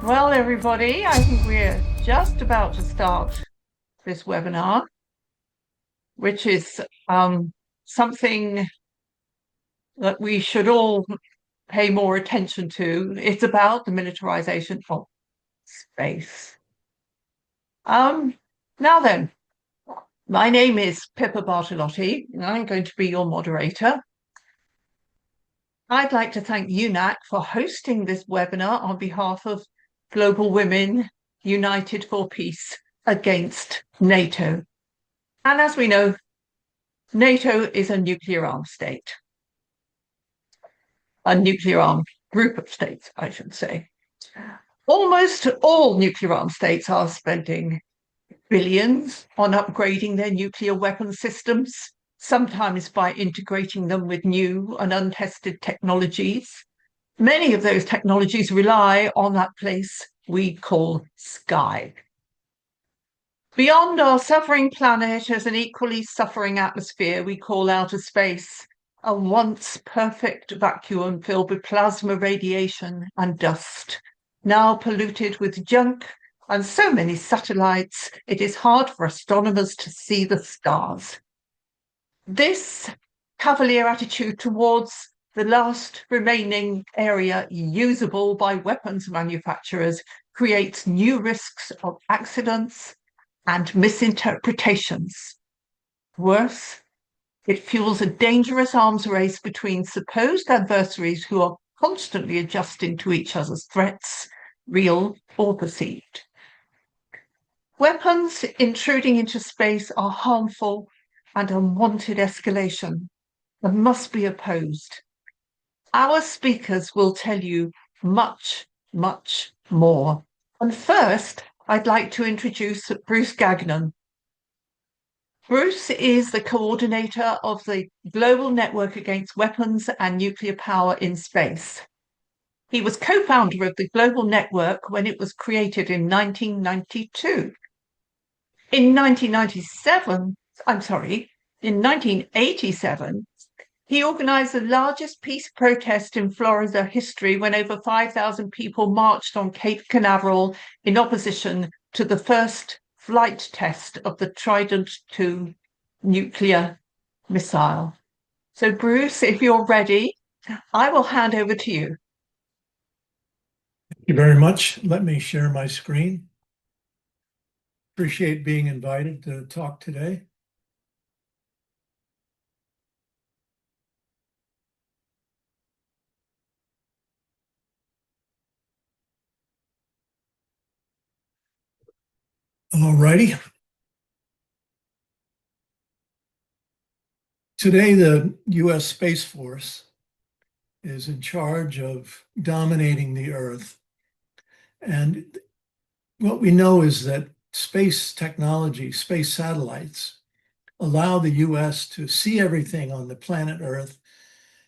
Well, everybody, I think we're just about to start this webinar, which is something that we should all pay more attention to. It's about the militarization of space. Um, Now then, my name is Pippa Bartolotti, and I'm going to be your moderator. I'd like to thank UNAC for hosting this webinar on behalf of Global Women United for Peace Against NATO. And as we know, NATO is a nuclear armed state, a nuclear armed group of states, I should say. Almost all nuclear armed states are spending billions on upgrading their nuclear weapon systems, sometimes by integrating them with new and untested technologies. Many of those technologies rely on that place we call sky. Beyond our suffering planet is an equally suffering atmosphere we call outer space, a once perfect vacuum filled with plasma radiation and dust, now polluted with junk and so many satellites, it is hard for astronomers to see the stars. This cavalier attitude towards the last remaining area usable by weapons manufacturers creates new risks of accidents and misinterpretations. Worse, it fuels a dangerous arms race between supposed adversaries who are constantly adjusting to each other's threats, real or perceived. Weapons intruding into space are harmful and unwanted escalation and must be opposed. Our speakers will tell you much, much more. And first, I'd like to introduce Bruce Gagnon. Bruce is the coordinator of the Global Network Against Weapons and Nuclear Power in Space. He was co-founder of the Global Network when it was created in 1992. In 1987, he organized the largest peace protest in Florida history when over 5,000 people marched on Cape Canaveral in opposition to the first flight test of the Trident II nuclear missile. So, Bruce, if you're ready, I will hand over to you. Thank you very much. Let me share my screen. Appreciate being invited to talk today. All righty. Today, the U.S. Space Force is in charge of dominating the Earth. And what we know is that space technology, space satellites, allow the U.S. to see everything on the planet Earth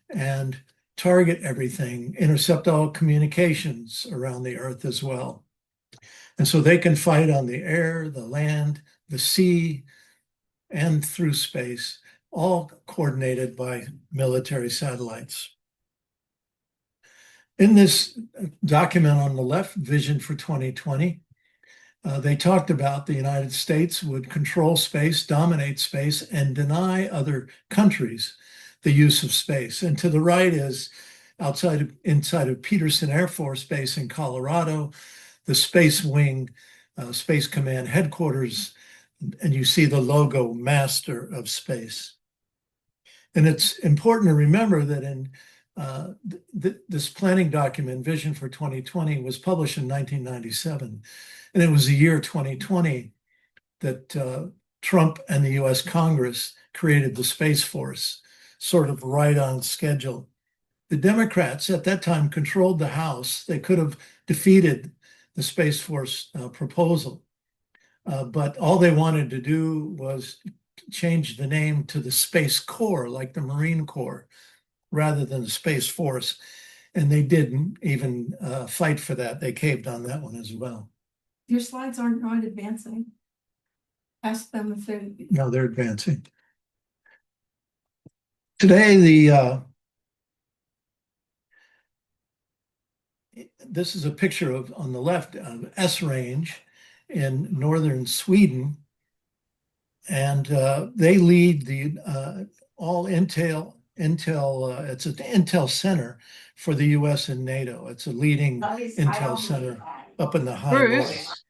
and target everything, intercept all communications around the Earth as well. And so they can fight on the air, the land, the sea, and through space, all coordinated by military satellites. In this document on the left, Vision for 2020, they talked about the United States would control space, dominate space, and deny other countries the use of space. And to the right is inside of Peterson Air Force Base in Colorado, the Space Wing, Space Command headquarters, and you see the logo, Master of Space. And it's important to remember that in this planning document, Vision for 2020, was published in 1997. And it was the year 2020 that Trump and the US Congress created the Space Force, sort of right on schedule. The Democrats at that time controlled the House. They could have defeated the Space Force proposal. But all they wanted to do was change the name to the Space Corps, like the Marine Corps, rather than the Space Force. And they didn't even fight for that. They caved on that one as well. Your slides aren't advancing. Ask them if they're... No, they're advancing. Today, this is a picture of, on the left, of Esrange in northern Sweden. And they lead the all Intel, it's an Intel center for the US and NATO. It's a leading Intel center up in the high north. Bruce,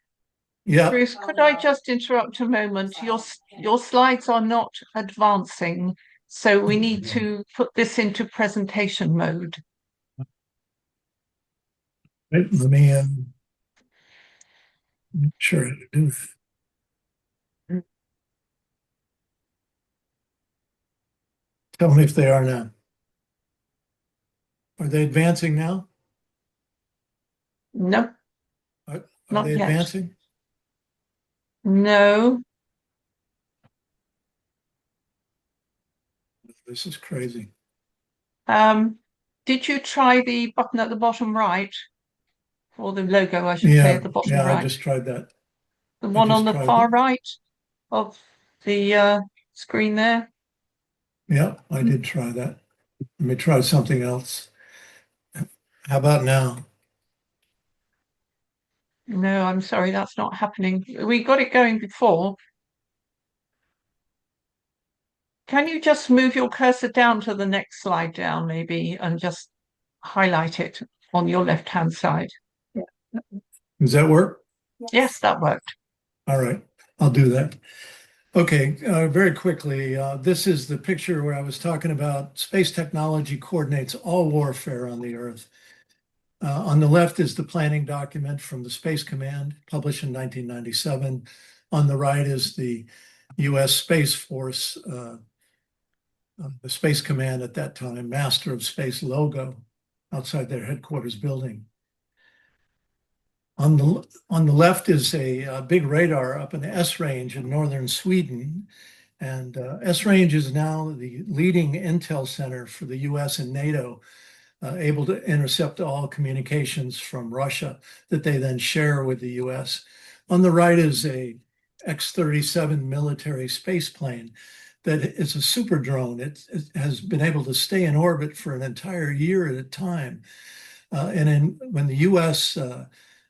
Yeah, Bruce, could I just interrupt a moment? Your slides are not advancing, so we need to put this into presentation mode. let me make sure to do. Tell me if they are now. Are they advancing now? No, Are not they yet. advancing? No. This is crazy. Did you try the button at the bottom right? Or the logo, I should say, Yeah, at the bottom yeah, I right? just tried that. The I one just on the tried far that. right of the screen there? Yeah, I did try that. Let me try something else. How about now? No, I'm sorry, that's not happening. We got it going before. Can you just move your cursor down to the next slide down, maybe, and just highlight it on your left-hand side? Does that work? Yes, that worked. All right, I'll do that. Okay, very quickly, this is the picture where I was talking about space technology coordinates all warfare on the Earth. On the left is the planning document from the Space Command, published in 1997. On the right is the US Space Force, the Space Command at that time, Master of Space logo outside their headquarters building. On the left is a big radar up in Esrange in northern Sweden. And Esrange is now the leading intel center for the US and NATO, able to intercept all communications from Russia that they then share with the US. On the right is a X-37 military space plane that is a super drone. It has been able to stay in orbit for an entire year at a time. When the US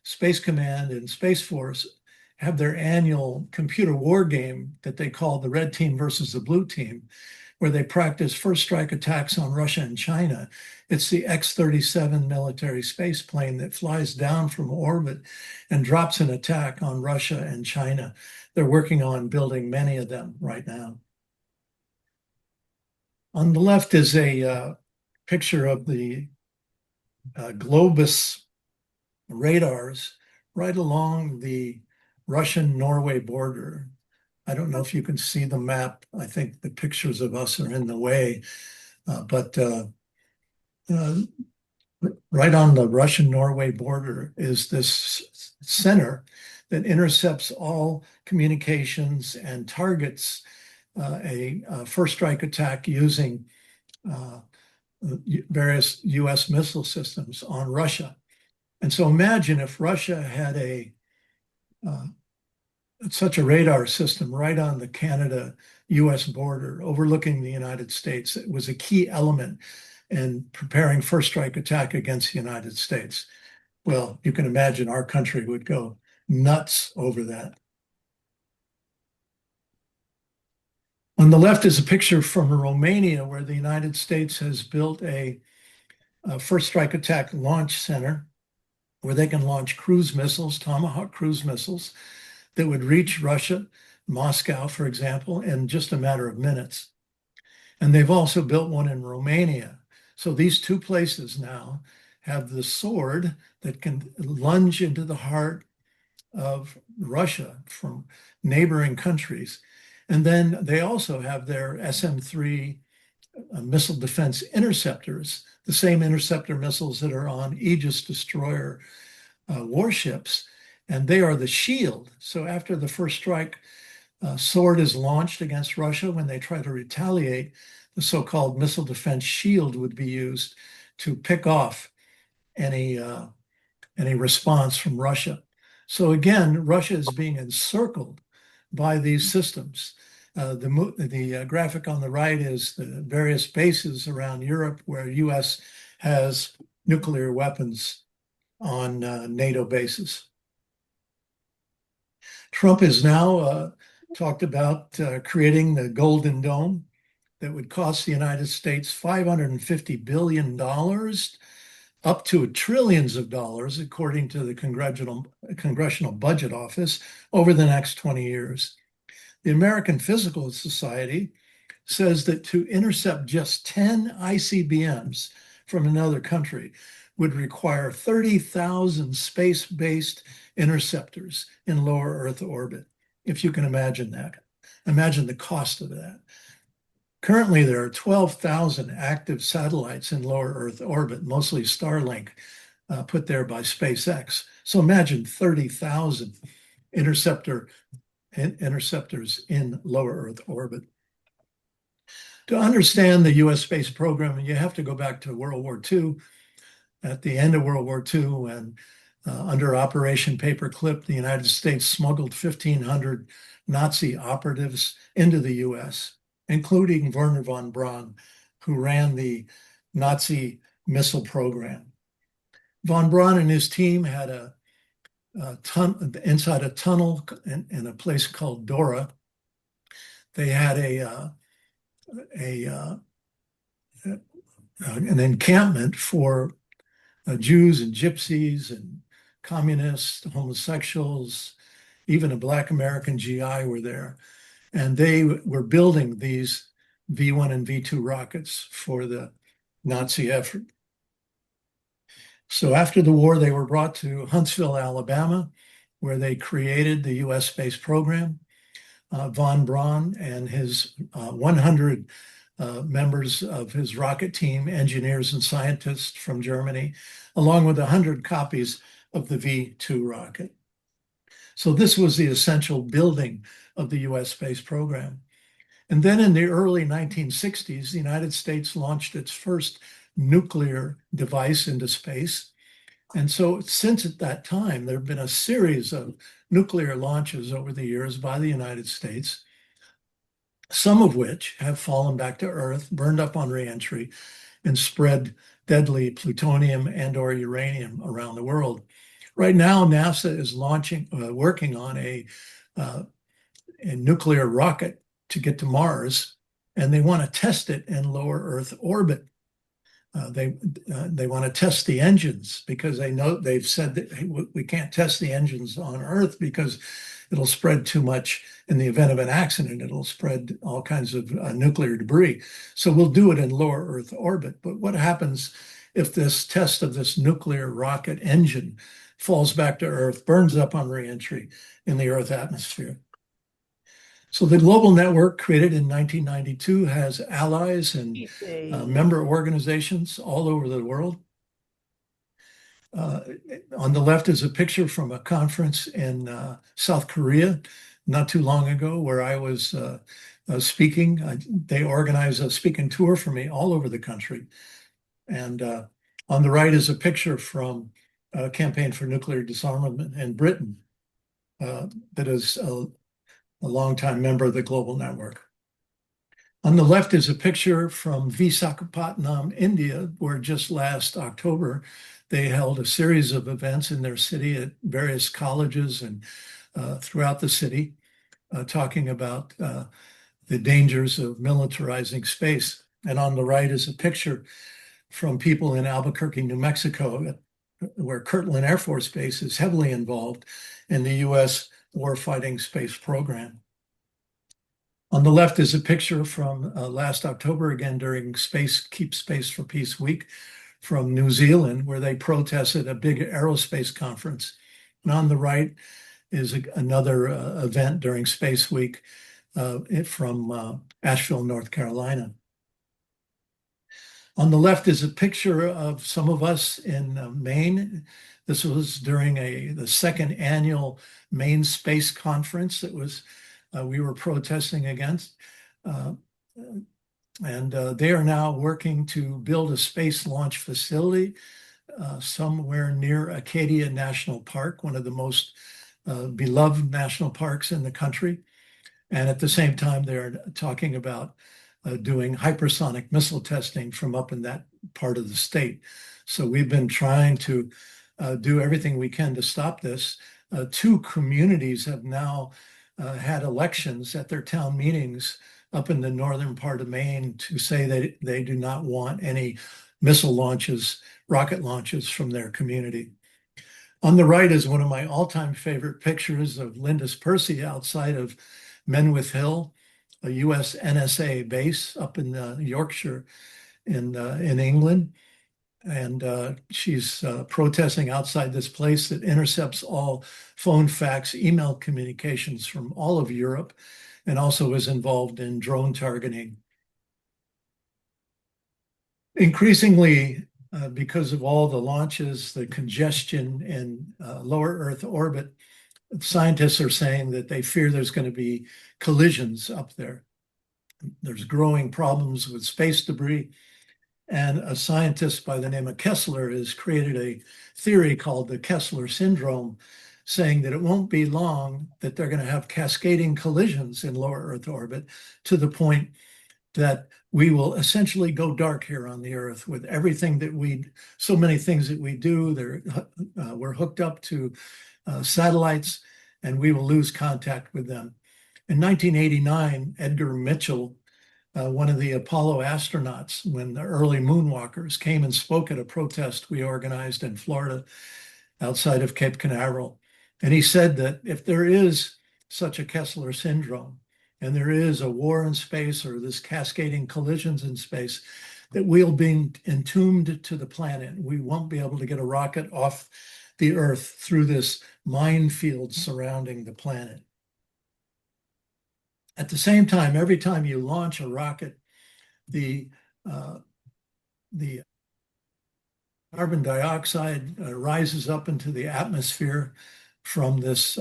Space Command and Space Force have their annual computer war game that they call the Red Team versus the Blue Team, where they practice first strike attacks on Russia and China. It's the X-37 military space plane that flies down from orbit and drops an attack on Russia and China. They're working on building many of them right now. On the left is a picture of the Globus radars right along the Russian-Norway border. I don't know if you can see the map. I think the pictures of us are in the way, but right on the Russian-Norway border is this center that intercepts all communications and targets a first strike attack using various US missile systems on Russia. And so imagine if Russia had such a radar system right on the Canada-US border overlooking the United States. It was a key element in preparing first strike attack against the United States. Well, you can imagine our country would go nuts over that. On the left is a picture from Romania where the United States has built a first strike attack launch center where they can launch cruise missiles, Tomahawk cruise missiles, that would reach Russia, Moscow, for example, in just a matter of minutes. And they've also built one in Romania. So these two places now have the sword that can lunge into the heart of Russia from neighboring countries. And then they also have their SM-3 missile defense interceptors, the same interceptor missiles that are on Aegis destroyer warships, and they are the shield. So after the first strike sword is launched against Russia, when they try to retaliate, the so-called missile defense shield would be used to pick off any response from Russia. So again, Russia is being encircled by these systems. The graphic on the right is the various bases around Europe where US has nuclear weapons on NATO bases. Trump has now talked about creating the Golden Dome that would cost the United States $550 billion, up to trillions of dollars, according to the Congressional Budget Office, over the next 20 years. The American Physical Society says that to intercept just 10 ICBMs from another country would require 30,000 space-based interceptors in low Earth orbit, if you can imagine that. Imagine the cost of that. Currently, there are 12,000 active satellites in low Earth orbit, mostly Starlink, put there by SpaceX. So imagine 30,000 interceptors in low Earth orbit. To understand the US space program, you have to go back to World War II. At the end of World War II, when under Operation Paperclip, the United States smuggled 1,500 Nazi operatives into the US, including Werner von Braun, who ran the Nazi missile program. Von Braun and his team had inside a tunnel in a place called Dora. They had an encampment for Jews and gypsies and communists, homosexuals, even a Black American GI were there. And they were building these V1 and V2 rockets for the Nazi effort. So after the war, they were brought to Huntsville, Alabama, where they created the US space program. Von Braun and his 100 members of his rocket team, engineers and scientists from Germany, along with 100 copies of the V2 rocket. So this was the essential building of the US space program. And then in the early 1960s, the United States launched its first nuclear device into space. And so since at that time, there have been a series of nuclear launches over the years by the United States, some of which have fallen back to Earth, burned up on reentry, and spread deadly plutonium and or uranium around the world. Right now, NASA is working on a nuclear rocket to get to Mars, and they want to test it in lower Earth orbit. They want to test the engines because they've said that hey, we can't test the engines on Earth because it'll spread too much. In the event of an accident, it'll spread all kinds of nuclear debris. So we'll do it in lower Earth orbit. But what happens if this test of this nuclear rocket engine falls back to Earth, burns up on reentry in the Earth atmosphere? So the global network created in 1992 has allies and member organizations all over the world. On the left is a picture from a conference in South Korea not too long ago where I was speaking. They organized a speaking tour for me all over the country. And on the right is a picture from a campaign for nuclear disarmament in Britain that is a longtime member of the global network. On the left is a picture from Visakhapatnam, India, where just last October, they held a series of events in their city at various colleges and throughout the city, talking about the dangers of militarizing space. And on the right is a picture from people in Albuquerque, New Mexico, where Kirtland Air Force Base is heavily involved in the US warfighting space program. On the left is a picture from last October, again during Keep Space for Peace Week from New Zealand, where they protested a big aerospace conference. And on the right is another event during Space Week from Asheville, North Carolina. On the left is a picture of some of us in Maine. This was during the second annual Maine Space Conference that we were protesting against. They are now working to build a space launch facility somewhere near Acadia National Park, one of the most beloved national parks in the country. And at the same time, they're talking about doing hypersonic missile testing from up in that part of the state. So we've been trying to do everything we can to stop this. Two communities have now had elections at their town meetings up in the northern part of Maine to say that they do not want any missile launches, rocket launches from their community. On the right is one of my all-time favorite pictures of Lindis Percy outside of Menwith Hill, a US NSA base up in Yorkshire in England. And she's protesting outside this place that intercepts all phone, fax, email communications from all of Europe, and also is involved in drone targeting. Increasingly, because of all the launches, the congestion in lower Earth orbit, scientists are saying that they fear there's going to be collisions up there. There's growing problems with space debris. And a scientist by the name of Kessler has created a theory called the Kessler syndrome, saying that it won't be long that they're going to have cascading collisions in lower Earth orbit to the point that we will essentially go dark here on the Earth with everything that so many things that we do. We're hooked up to satellites, and we will lose contact with them. In 1989, Edgar Mitchell, one of the Apollo astronauts, when the early moonwalkers came and spoke at a protest we organized in Florida outside of Cape Canaveral. And he said that if there is such a Kessler syndrome, and there is a war in space or this cascading collisions in space, that we'll be entombed to the planet. We won't be able to get a rocket off the Earth through this minefield surrounding the planet. At the same time, every time you launch a rocket, the carbon dioxide rises up into the atmosphere from this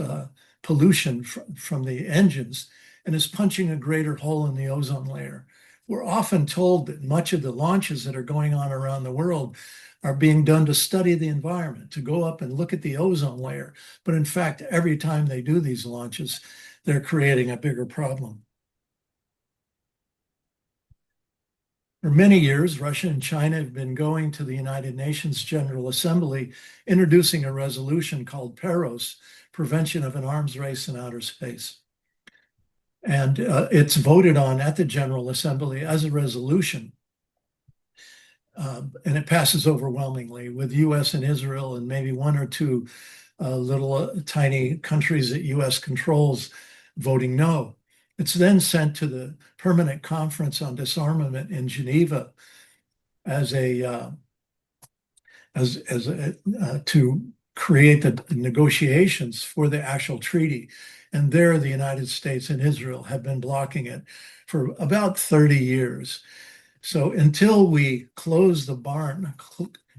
pollution from the engines and is punching a greater hole in the ozone layer. We're often told that much of the launches that are going on around the world are being done to study the environment, to go up and look at the ozone layer. But in fact, every time they do these launches, they're creating a bigger problem. For many years, Russia and China have been going to the United Nations General Assembly, introducing a resolution called PEROS, Prevention of an Arms Race in Outer Space. And it's voted on at the General Assembly as a resolution. And it passes overwhelmingly with US and Israel and maybe one or two little tiny countries that US controls voting no. It's then sent to the Permanent Conference on Disarmament in Geneva to create the negotiations for the actual treaty. And there, the United States and Israel have been blocking it for about 30 years. So until we close the barn,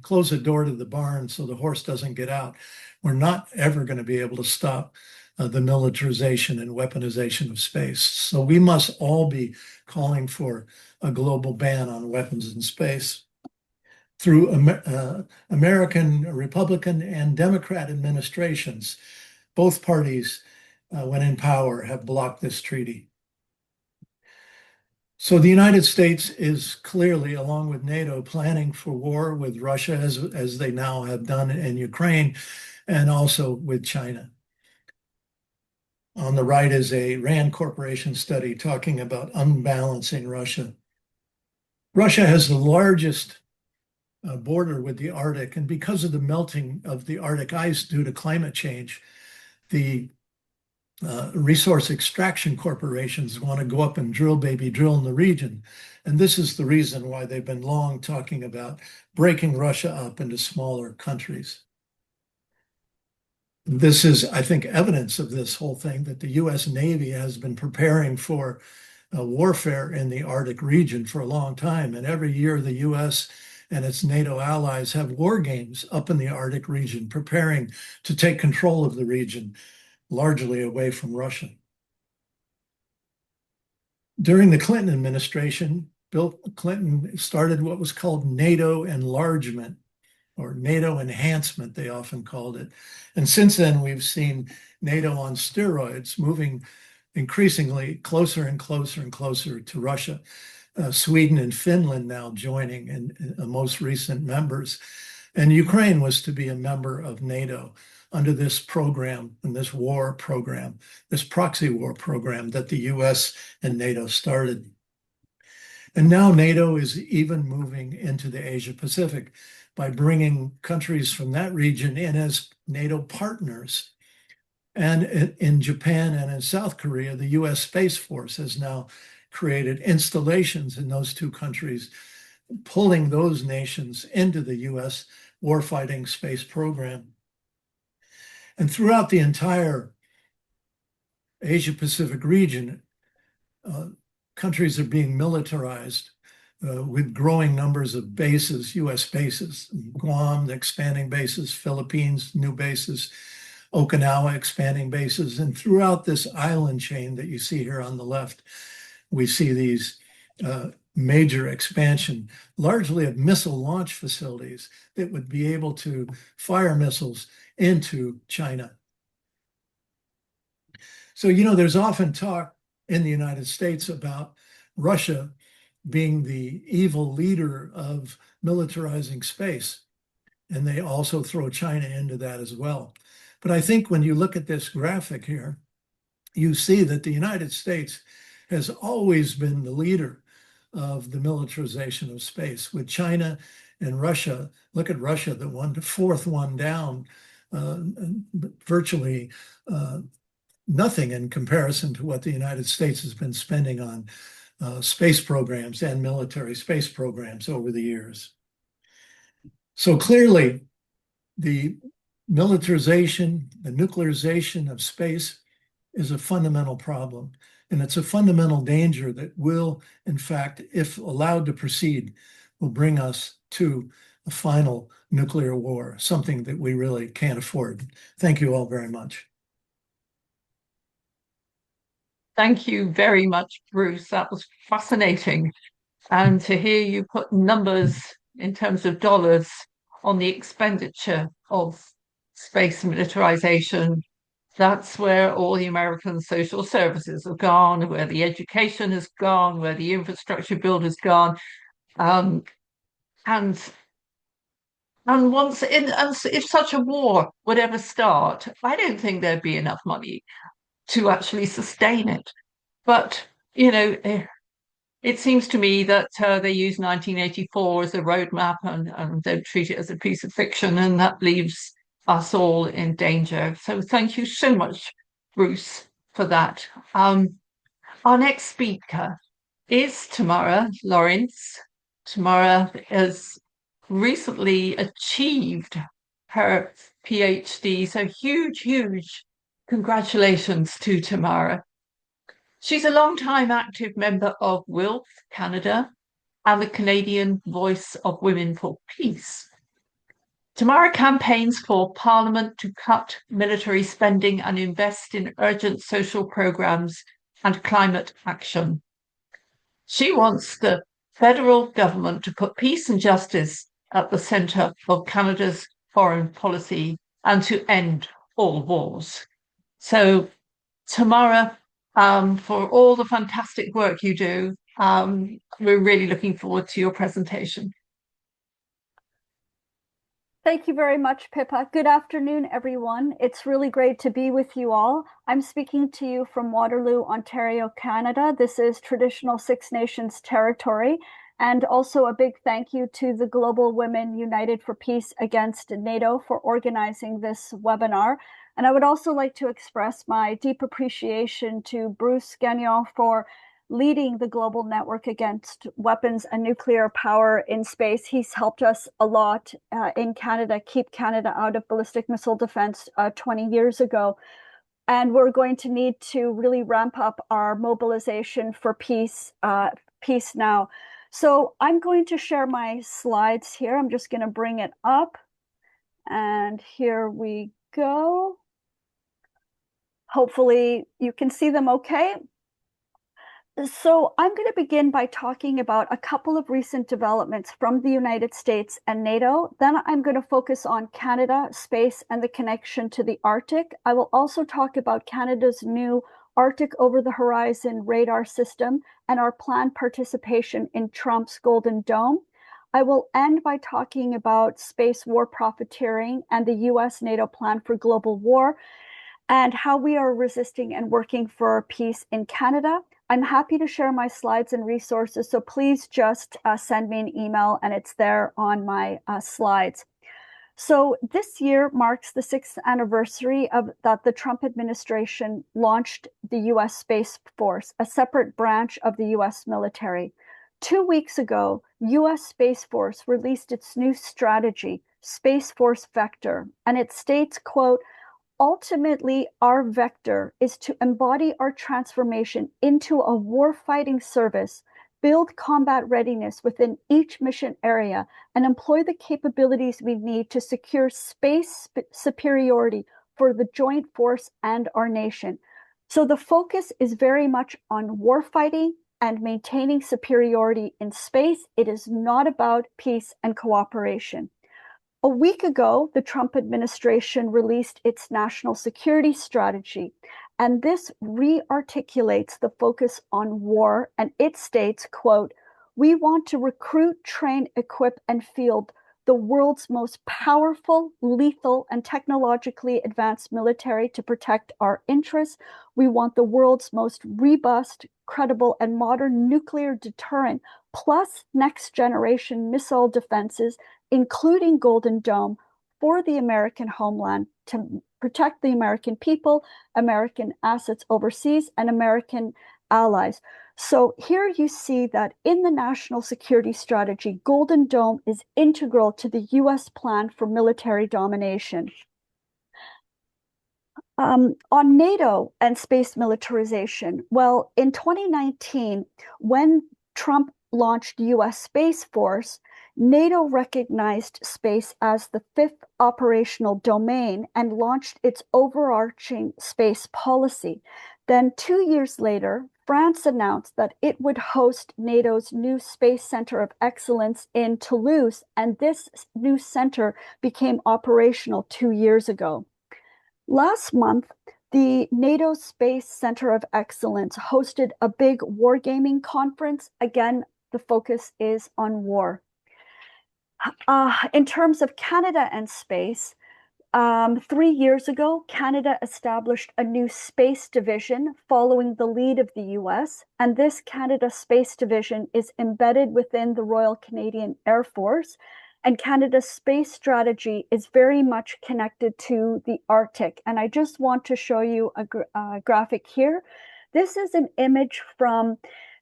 close the door to the barn so the horse doesn't get out, we're not ever going to be able to stop the militarization and weaponization of space. So we must all be calling for a global ban on weapons in space. Through American Republican and Democrat administrations, both parties, when in power, have blocked this treaty. So the United States is clearly, along with NATO, planning for war with Russia, as they now have done in Ukraine, and also with China. On the right is a RAND Corporation study talking about unbalancing Russia. Russia has the largest border with the Arctic, and because of the melting of the Arctic ice due to climate change, the resource extraction corporations want to go up and drill, baby, drill in the region. And this is the reason why they've been long talking about breaking Russia up into smaller countries. This is, I think, evidence of this whole thing, that the US Navy has been preparing for warfare in the Arctic region for a long time. And every year the US and its NATO allies have war games up in the Arctic region, preparing to take control of the region, largely away from Russia. During the Clinton administration, Bill Clinton started what was called NATO enlargement, or NATO enhancement, they often called it. And since then, we've seen NATO on steroids, moving increasingly closer and closer and closer to Russia. Sweden and Finland now joining, and most recent members. And Ukraine was to be a member of NATO under this program and this war program, this proxy war program that the US and NATO started. And now NATO is even moving into the Asia Pacific by bringing countries from that region in as NATO partners. And in Japan and in South Korea, the US Space Force has now created installations in those two countries, pulling those nations into the US warfighting space program. And throughout the entire Asia Pacific region, countries are being militarized with growing numbers of bases, US bases, Guam, expanding bases, Philippines, new bases, Okinawa, expanding bases. And throughout this island chain that you see here on the left, we see these major expansion, largely of missile launch facilities that would be able to fire missiles into China. So, there's often talk in the United States about Russia being the evil leader of militarizing space. And they also throw China into that as well. But I think when you look at this graphic here, you see that the United States has always been the leader of the militarization of space. With China and Russia, look at Russia, the fourth one down, virtually nothing in comparison to what the United States has been spending on space programs and military space programs over the years. So clearly, the militarization, the nuclearization of space is a fundamental problem. And it's a fundamental danger that will, in fact, if allowed to proceed, will bring us to a final nuclear war, something that we really can't afford. Thank you all very much. Thank you very much, Bruce. That was fascinating. And to hear you put numbers in terms of dollars on the expenditure of space militarization, that's where all the American social services have gone, where the education has gone, where the infrastructure build has gone. And if such a war would ever start, I don't think there'd be enough money to actually sustain it. But, it seems to me that they use 1984 as a roadmap and don't treat it as a piece of fiction, and that leaves us all in danger. So thank you so much, Bruce, for that. Our next speaker is Tamara Lorincz. Tamara has recently achieved her PhD, so huge congratulations to Tamara. She's a long-time active member of WILF Canada and the Canadian Voice of Women for Peace. Tamara campaigns for Parliament to cut military spending and invest in urgent social programs and climate action. She wants the federal government to put peace and justice at the centre of Canada's foreign policy and to end all wars. So, Tamara, for all the fantastic work you do, we're really looking forward to your presentation. Thank you very much, Pippa. Good afternoon, everyone. It's really great to be with you all. I'm speaking to you from Waterloo, Ontario, Canada. This is traditional Six Nations territory. And also a big thank you to the Global Women United for Peace Against NATO for organizing this webinar. And I would also like to express my deep appreciation to Bruce Gagnon for leading the global network against weapons and nuclear power in space. He's helped us a lot in Canada, keep Canada out of ballistic missile defense 20 years ago. And we're going to need to really ramp up our mobilization for peace now. So I'm going to share my slides here. I'm just going to bring it up. And here we go. Hopefully you can see them okay. So I'm going to begin by talking about a couple of recent developments from the United States and NATO. Then I'm going to focus on Canada, space, and the connection to the Arctic. I will also talk about Canada's new Arctic over-the-horizon radar system and our planned participation in Trump's Golden Dome. I will end by talking about space war profiteering and the US-NATO plan for global war and how we are resisting and working for peace in Canada. I'm happy to share my slides and resources, so please just send me an email and it's there on my slides. So this year marks the 6th anniversary of that the Trump administration launched the US Space Force, a separate branch of the US military. 2 weeks ago, US Space Force released its new strategy, Space Force Vector, and it states, quote, ultimately, our vector is to embody our transformation into a warfighting service, build combat readiness within each mission area, and employ the capabilities we need to secure space superiority for the joint force and our nation. So the focus is very much on warfighting and maintaining superiority in space. It is not about peace and cooperation. A week ago, the Trump administration released its national security strategy, and this re-articulates the focus on war, and it states, quote, we want to recruit, train, equip, and field the world's most powerful, lethal, and technologically advanced military to protect our interests. We want the world's most robust, credible, and modern nuclear deterrent, plus next-generation missile defenses, including Golden Dome, for the American homeland to protect the American people, American assets overseas, and American allies. So here you see that in the national security strategy, Golden Dome is integral to the US plan for military domination. On NATO and space militarization, well, in 2019, when Trump launched US Space Force, NATO recognized space as the 5th operational domain and launched its overarching space policy. Then 2 years later, France announced that it would host NATO's new Space Center of Excellence in Toulouse, and this new center became operational 2 years ago. Last month, the NATO Space Center of Excellence hosted a big wargaming conference. Again, the focus is on war. In terms of Canada and space, 3 years ago, Canada established a new space division following the lead of the US, and this Canada Space Division is embedded within the Royal Canadian Air Force, and Canada's space strategy is very much connected to the Arctic. And I just want to show you a graphic here. This is an image from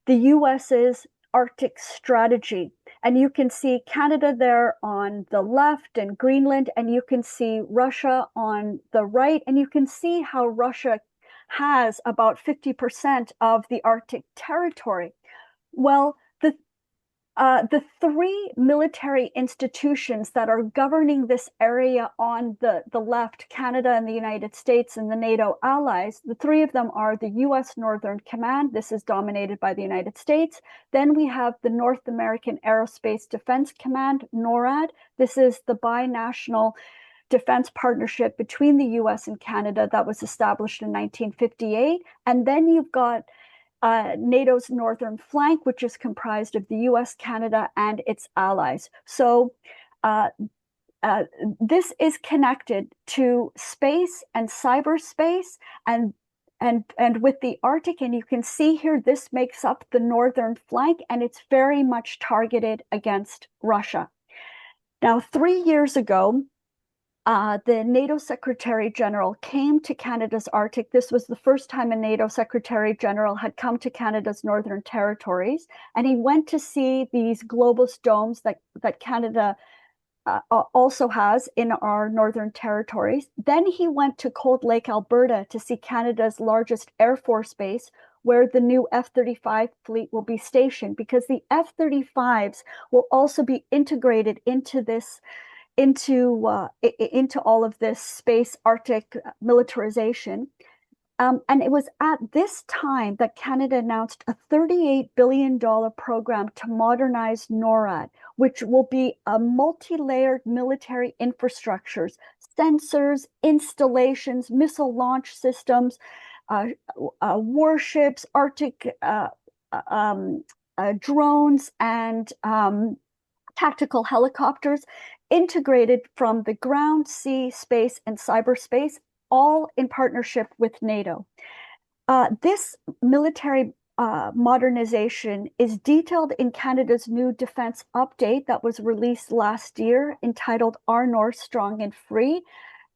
the US's Arctic strategy. And you can see Canada there on the left and Greenland, and you can see Russia on the right. And you can see how Russia has about 50% of the Arctic territory. Well, the three military institutions that are governing this area on the left, Canada and the United States and the NATO allies, the three of them are the US Northern Command. This is dominated by the United States. Then we have the North American Aerospace Defense Command, NORAD. This is the binational defense partnership between the US and Canada that was established in 1958. And then you've got NATO's northern flank, which is comprised of the US, Canada, and its allies. So this is connected to space and cyberspace and with the Arctic. And you can see here, this makes up the northern flank, and it's very much targeted against Russia. Now, 3 years ago, the NATO Secretary General came to Canada's Arctic. This was the first time a NATO Secretary General had come to Canada's Northern Territories, and he went to see these Globus domes that Canada also has in our Northern Territories. Then he went to Cold Lake, Alberta to see Canada's largest Air Force base, where the new F-35 fleet will be stationed, because the F-35s will also be integrated into this into all of this space Arctic militarization. And it was at this time that Canada announced a $38 billion program to modernize NORAD, which will be a multi-layered military infrastructures, sensors, installations, missile launch systems, warships, Arctic drones, and tactical helicopters integrated from the ground, sea, space, and cyberspace, all in partnership with NATO. This military modernization is detailed in Canada's new defense update that was released last year, entitled Our North Strong and Free,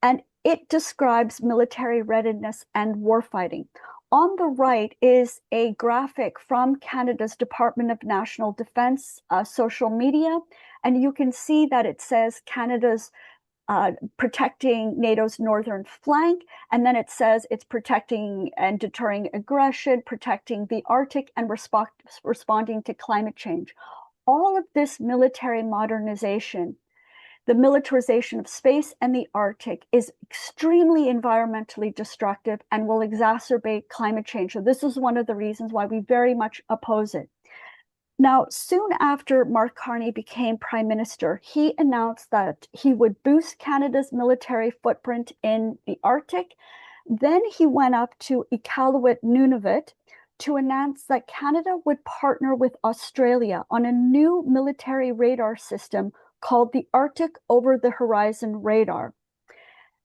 and it describes military readiness and warfighting. On the right is a graphic from Canada's Department of National Defense social media, and you can see that it says Canada's protecting NATO's northern flank, and then it says it's protecting and deterring aggression, protecting the Arctic, and responding to climate change. All of this military modernization, the militarization of space and the Arctic, is extremely environmentally destructive and will exacerbate climate change. So this is one of the reasons why we very much oppose it. Now, soon after Mark Carney became Prime Minister, he announced that he would boost Canada's military footprint in the Arctic. Then he went up to Iqaluit, Nunavut, to announce that Canada would partner with Australia on a new military radar system called the Arctic Over-the-Horizon Radar.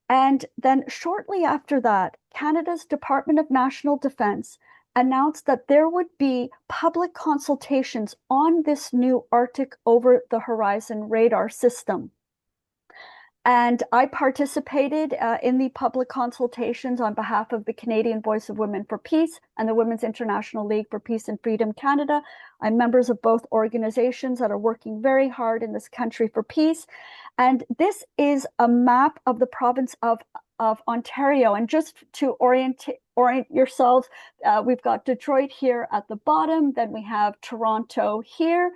And then shortly after that, Canada's Department of National Defense announced that there would be public consultations on this new Arctic Over-the-Horizon Radar system. And I participated in the public consultations on behalf of the Canadian Voice of Women for Peace and the Women's International League for Peace and Freedom Canada. I'm members of both organizations that are working very hard in this country for peace. And this is a map of the province of Ontario. And just to orient yourselves, we've got Detroit here at the bottom, then we have Toronto here,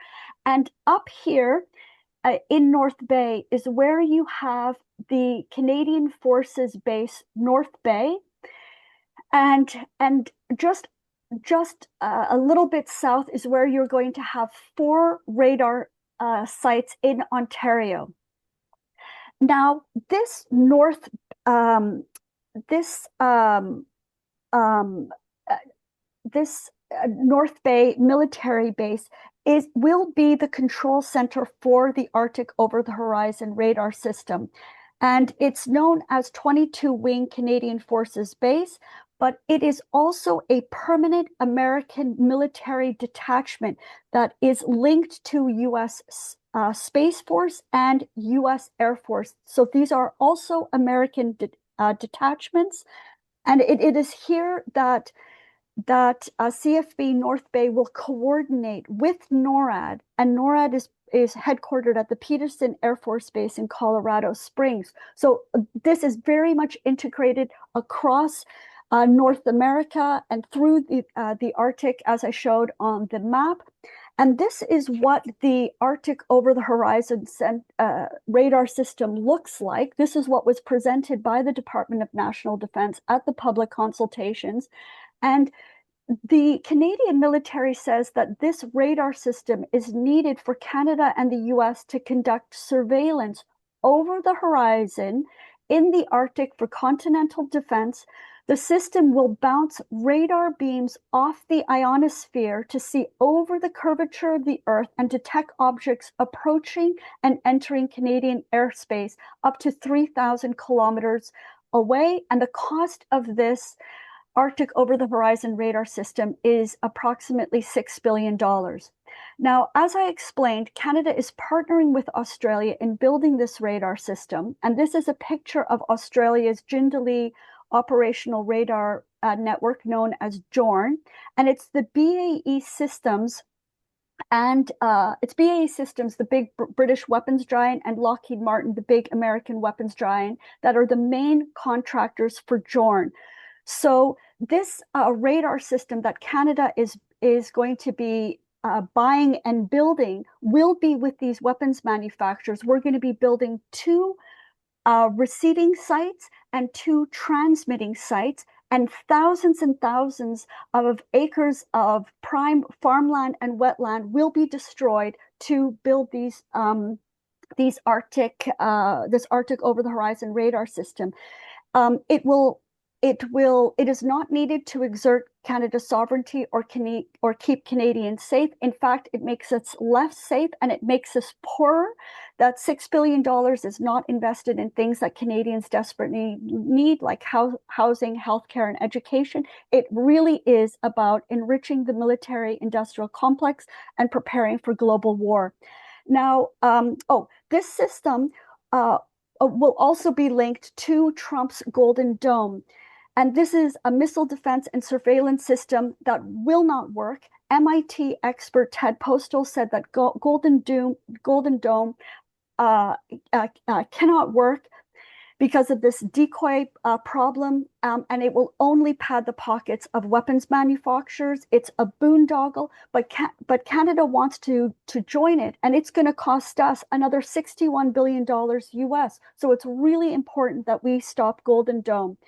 and up here in North Bay is where you have the Canadian Forces Base North Bay, and just a little bit south is where you're going to have 4 radar sites in Ontario. Now, this North Bay military base will be the control center for the Arctic Over-the-Horizon Radar system. And it's known as 22 Wing Canadian Forces Base, but it is also a permanent American military detachment that is linked to US Space Force and US Air Force. So these are also American detachments. And it is here that CFB North Bay will coordinate with NORAD, and NORAD is headquartered at the Peterson Air Force Base in Colorado Springs. So this is very much integrated across North America and through the Arctic, as I showed on the map. And this is what the Arctic Over-the-Horizon radar system looks like. This is what was presented by the Department of National Defense at the public consultations. And the Canadian military says that this radar system is needed for Canada and the US to conduct surveillance over the horizon in the Arctic for continental defense. The system will bounce radar beams off the ionosphere to see over the curvature of the Earth and detect objects approaching and entering Canadian airspace up to 3,000 kilometers away. And the cost of this Arctic Over-the-Horizon Radar system is approximately $6 billion. Now, as I explained, Canada is partnering with Australia in building this radar system. And this is a picture of Australia's Jindalee operational radar network known as JORN. And it's the BAE Systems and it's BAE Systems, the big British weapons giant, and Lockheed Martin, the big American weapons giant, that are the main contractors for JORN. So this radar system that Canada is going to be buying and building will be with these weapons manufacturers. We're going to be building 2 receiving sites and 2 transmitting sites, and thousands of acres of prime farmland and wetland will be destroyed to build this Arctic Over-the-Horizon Radar system. It will It is not needed to exert Canada's sovereignty or keep Canadians safe. In fact, it makes us less safe and it makes us poorer. That $6 billion is not invested in things that Canadians desperately need, like housing, healthcare, and education. It really is about enriching the military-industrial complex and preparing for global war. Now, this system will also be linked to Trump's Golden Dome. And this is a missile defense and surveillance system that will not work. MIT expert Ted Postal said that Golden Dome cannot work because of this decoy problem, and it will only pad the pockets of weapons manufacturers. It's a boondoggle, but Canada wants to join it, and it's going to cost us another $61 billion US. So it's really important that we stop Golden Dome.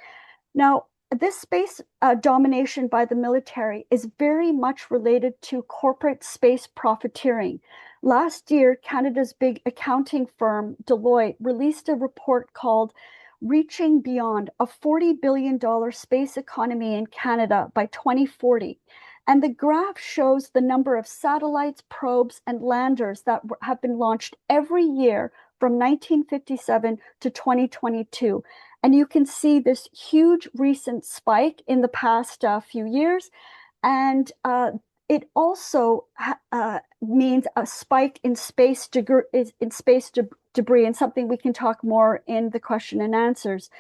Now, this space domination by the military is very much related to corporate space profiteering. Last year, Canada's big accounting firm, Deloitte, released a report called Reaching Beyond, a $40 billion space economy in Canada by 2040. And the graph shows the number of satellites, probes, and landers that have been launched every year from 1957 to 2022. And you can see this huge recent spike in the past few years. And it also means a spike in space debris, and something we can talk more in the question and answers.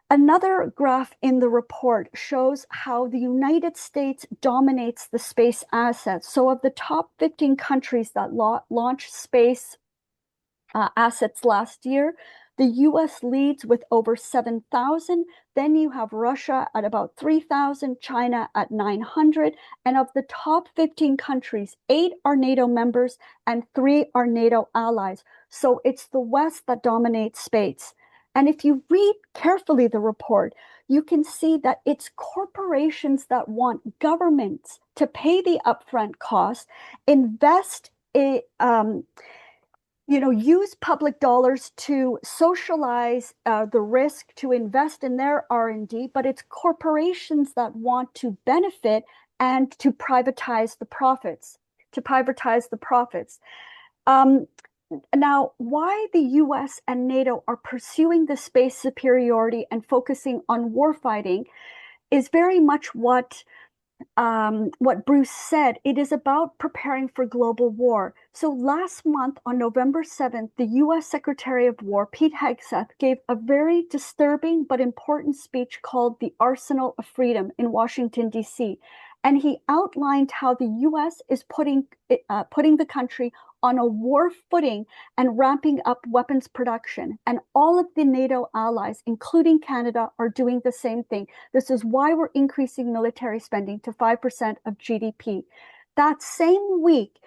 Another graph in the report shows how the United States dominates the space assets. So of the top 15 countries that launched space assets last year, the US leads with over 7,000. Then you have Russia at about 3,000, China at 900. And of the top 15 countries, 8 are NATO members and 3 are NATO allies. So it's the West that dominates space. And if you read carefully the report, you can see that it's corporations that want governments to pay the upfront costs, invest in, use public dollars to socialize the risk, to invest in their R&D, but it's corporations that want to benefit and to privatize the profits. Now, why the US and NATO are pursuing the space superiority and focusing on warfighting is very much what Bruce said. It is about preparing for global war. So last month on November 7th, the US Secretary of War, Pete Hegseth, gave a very disturbing but important speech called The Arsenal of Freedom in Washington, D.C. And he outlined how the US is putting the country on a war footing and ramping up weapons production. And all of the NATO allies, including Canada, are doing the same thing. This is why we're increasing military spending to 5% of GDP. That same week,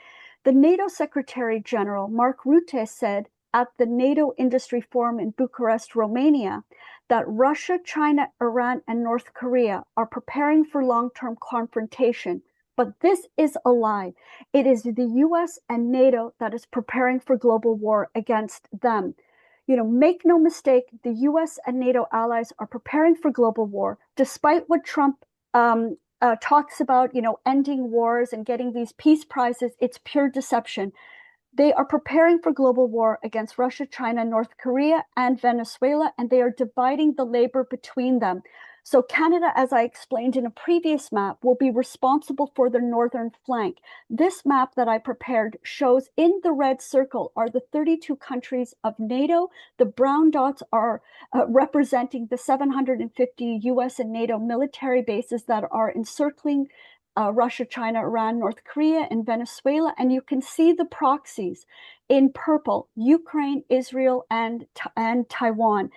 the NATO Secretary General, Mark Rutte, said at the NATO Industry Forum in Bucharest, Romania, that Russia, China, Iran, and North Korea are preparing for long-term confrontation. But this is a lie. It is the US and NATO that is preparing for global war against them. Make no mistake, the US and NATO allies are preparing for global war, despite what Trump talks about, ending wars and getting these peace prizes. It's pure deception. They are preparing for global war against Russia, China, North Korea, and Venezuela, and they are dividing the labor between them. So Canada, as I explained in a previous map, will be responsible for the northern flank. This map that I prepared shows in the red circle are the 32 countries of NATO. The brown dots are representing the 750 US and NATO military bases that are encircling Russia, China, Iran, North Korea, and Venezuela. And you can see the proxies in purple: Ukraine, Israel, and Taiwan.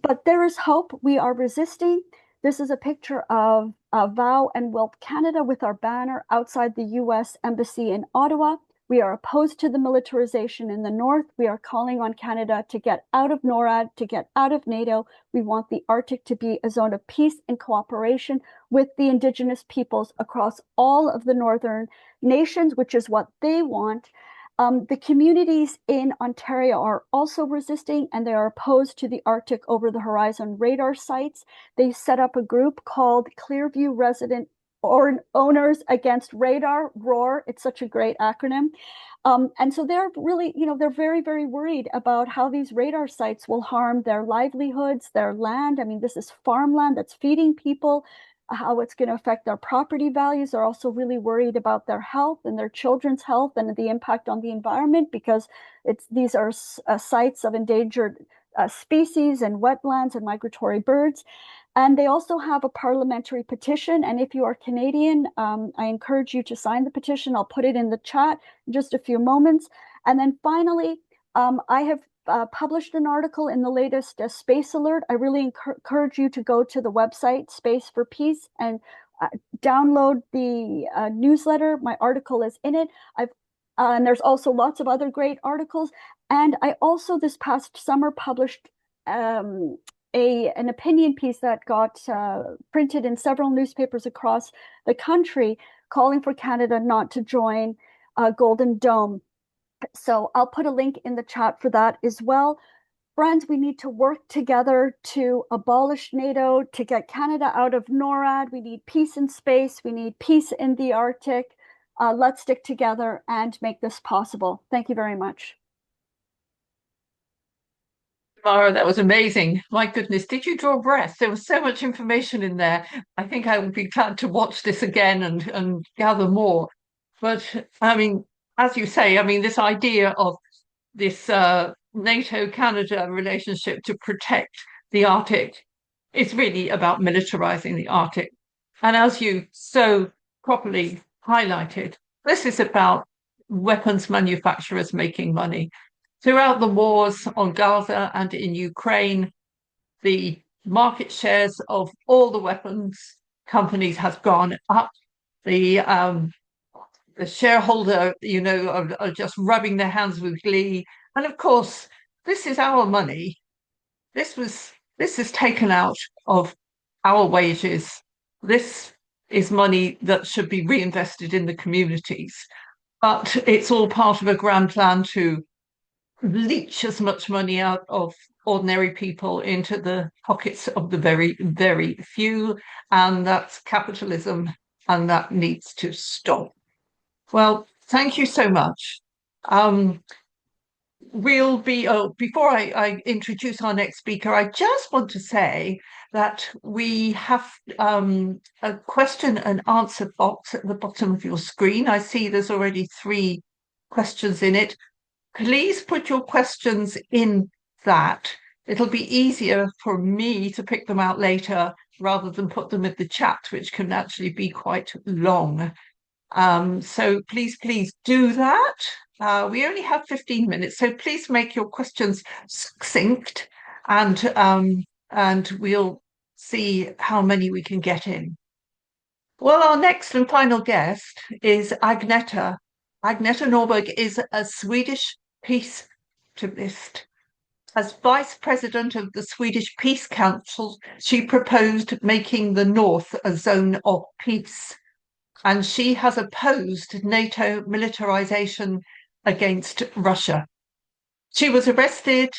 But there is hope. We are resisting. This is a picture of Vow and Wilt Canada with our banner outside the US Embassy in Ottawa. We are opposed to the militarization in the north. We are calling on Canada to get out of NORAD, to get out of NATO. We want the Arctic to be a zone of peace and cooperation with the Indigenous peoples across all of the northern nations, which is what they want. The communities in Ontario are also resisting, and they are opposed to the Arctic over-the-horizon radar sites. They set up a group called Clearview Resident Owners Against Radar, ROAR. It's such a great acronym. And so they're really, they're very, very worried about how these radar sites will harm their livelihoods, their land. I mean, this is farmland that's feeding people, how it's going to affect their property values. They're also really worried about their health and their children's health and the impact on the environment, because these are sites of endangered species and wetlands and migratory birds. And they also have a parliamentary petition. And if you are Canadian, I encourage you to sign the petition. I'll put it in the chat in just a few moments. And then finally, I have published an article in the latest Space Alert. I really encourage you to go to the website, Space for Peace, and download the newsletter. My article is in it. And there's also lots of other great articles. And I also this past summer published an opinion piece that got printed in several newspapers across the country, calling for Canada not to join Golden Dome. So I'll put a link in the chat for that as well. Friends, we need to work together to abolish NATO, to get Canada out of NORAD. We need peace in space. We need peace in the Arctic. Let's stick together and make this possible. Thank you very much. Tamara, that was amazing. My goodness, did you draw breath? There was so much information in there. I think I would be glad to watch this again and gather more. But I mean, as you say, I mean, this idea of this NATO-Canada relationship to protect the Arctic is really about militarizing the Arctic. And as you so properly highlighted, this is about weapons manufacturers making money. Throughout the wars on Gaza and in Ukraine, the market shares of all the weapons companies have gone up. The shareholder, are just rubbing their hands with glee. And of course, this is our money. This is taken out of our wages. This is money that should be reinvested in the communities. But it's all part of a grand plan to leach as much money out of ordinary people into the pockets of the very, very few. And that's capitalism, and that needs to stop. Well, thank you so much. Before I introduce our next speaker, I just want to say that we have a question and answer box at the bottom of your screen. I see there's already 3 questions in it. Please put your questions in that. It'll be easier for me to pick them out later rather than put them in the chat, which can actually be quite long. So please do that. We only have 15 minutes, so please make your questions succinct, and we'll see how many we can get in. Well, our next and final guest is Agneta. Agneta Norberg is a Swedish peace activist. As vice president of the Swedish Peace Council, she proposed making the North a zone of peace. And she has opposed NATO militarization against Russia. She was arrested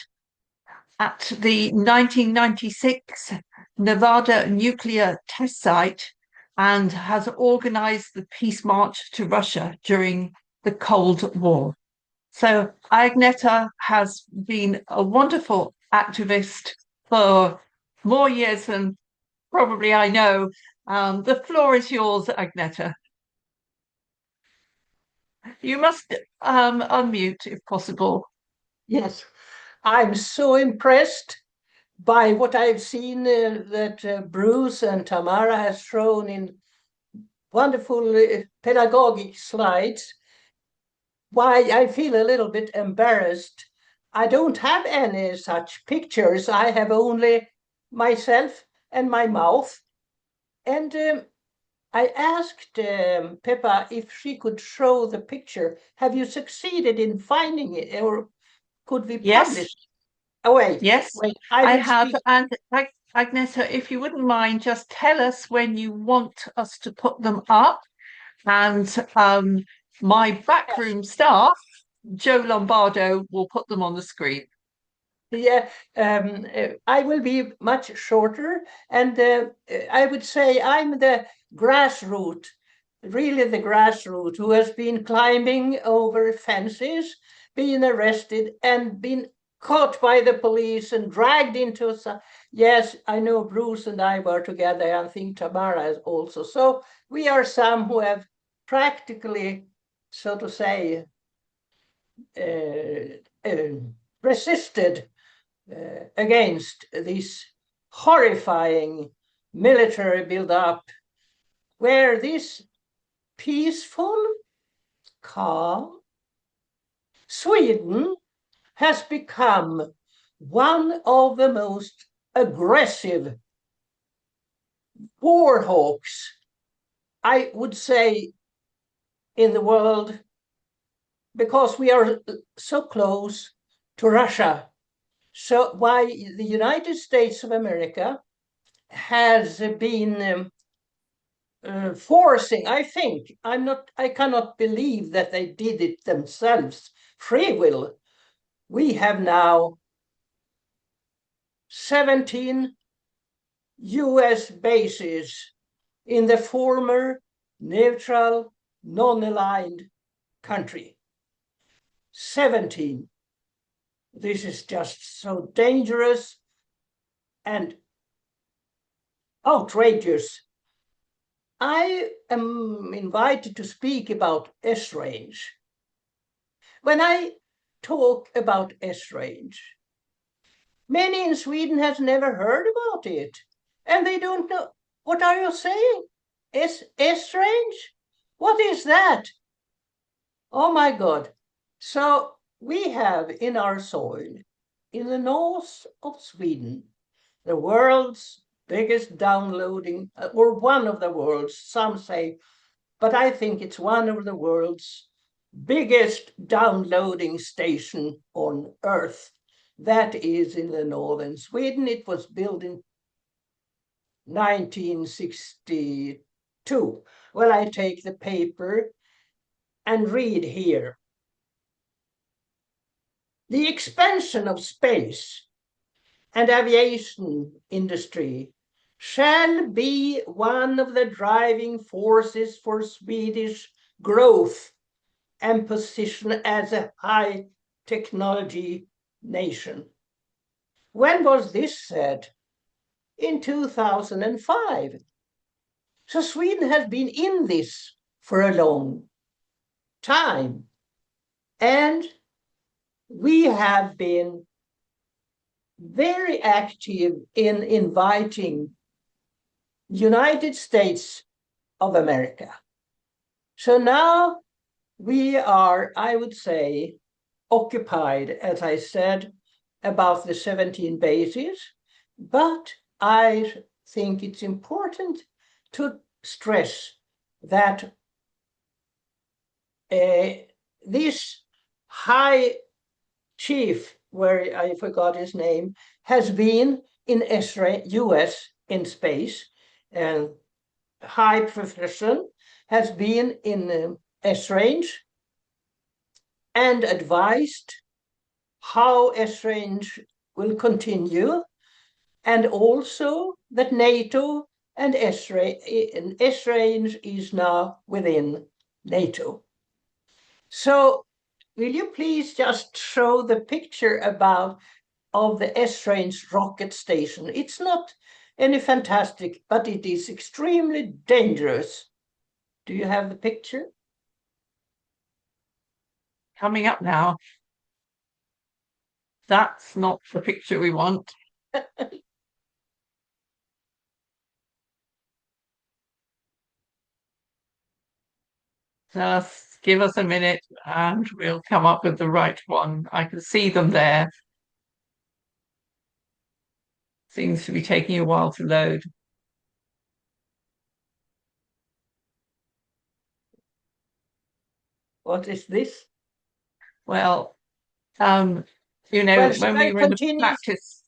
at the 1996 Nevada nuclear test site and has organized the peace march to Russia during the Cold War. So Agneta has been a wonderful activist for more years than probably I know. The floor is yours, Agneta. You must unmute if possible. Yes, I'm so impressed by what I've seen that Bruce and Tamara has shown in wonderful pedagogic slides. Why I feel a little bit embarrassed. I don't have any such pictures. I have only myself and my mouth. And I asked Pippa if she could show the picture. Have you succeeded in finding it, or could we publish? Yes. Oh, wait. Yes, wait. I have. And Agneta, if you wouldn't mind, just tell us when you want us to put them up. And my backroom staff Joe Lombardo will put them on the screen. Yeah, I will be much shorter, and I would say I'm the grassroots, really the grassroots, who has been climbing over fences, been arrested, and been caught by the police and dragged into. Yes, I know Bruce and I were together. I think Tamara is also. So we are some who have practically, so to say, resisted against this horrifying military build-up, where this peaceful, calm Sweden has become one of the most aggressive war hawks, I would say, in the world, because we are so close to Russia. So why the United States of America has been forcing, I think, I cannot believe that they did it themselves, free will. We have now 17 US bases in the former neutral, non-aligned country. 17. This is just so dangerous and outrageous. I am invited to speak about Esrange. When I talk about Esrange, many in Sweden has never heard about it, and they don't know. What are you saying? Esrange? What is that? Oh my God. So we have in our soil, in the north of Sweden, the world's biggest downloading, or one of the world's, some say, but I think it's one of the world's biggest downloading station on Earth. That is in the northern Sweden. It was built in 1962. Well, I take the paper and read here. The expansion of space and aviation industry shall be one of the driving forces for Swedish growth and position as a high technology nation. When was this said? In 2005. So Sweden has been in this for a long time. And we have been very active in inviting United States of America. So now we are, I would say, occupied, as I said, about the 17 bases, but I think it's important to stress that this high chief, where I forgot his name, has been in US in space, and high profession has been in Esrange and advised how Esrange will continue, and also that NATO and Esrange is now within NATO. So will you please just show the picture of the Esrange rocket station? It's not any fantastic, but it is extremely dangerous. Do you have the picture? Coming up now. That's not the picture we want. Just give us a minute and we'll come up with the right one. I can see them there. Seems to be taking a while to load. What is this? Well, when we were in the practice,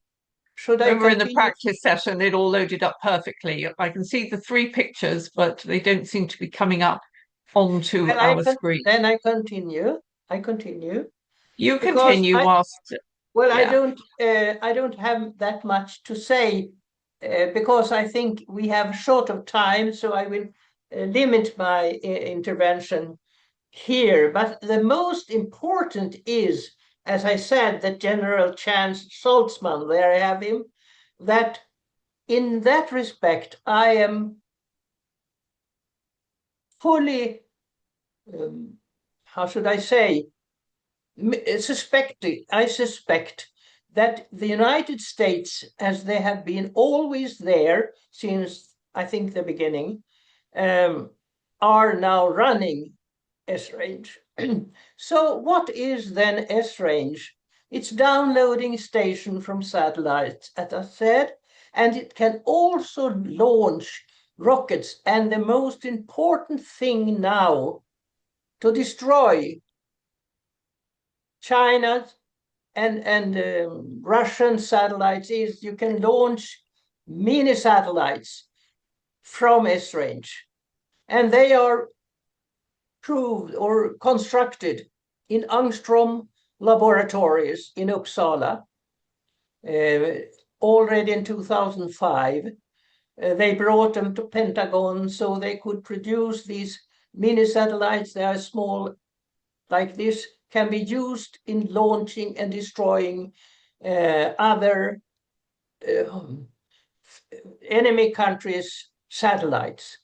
when we were in the practice session, it all loaded up perfectly. I can see the three pictures, but they don't seem to be coming up onto our screen. Then I continue. I continue? You Because continue whilst. well, Yeah. I don't have that much to say because I think we have short of time, so I will limit my intervention here. But the most important is, as I said, that General Chance Saltzman, there I have him, that in that respect, I am fully, how should I say, I suspect that the United States, as they have been always there since I think the beginning, are now running Esrange. So what is then Esrange? It's downloading station from satellites, as I said, and it can also launch rockets. And the most important thing now to destroy China's and Russian satellites is you can launch mini satellites from Esrange, and they are proved or constructed in Angstrom laboratories in Uppsala already in 2005. They brought them to Pentagon so they could produce these mini satellites. They are small like this, can be used in launching and destroying other enemy countries' satellites.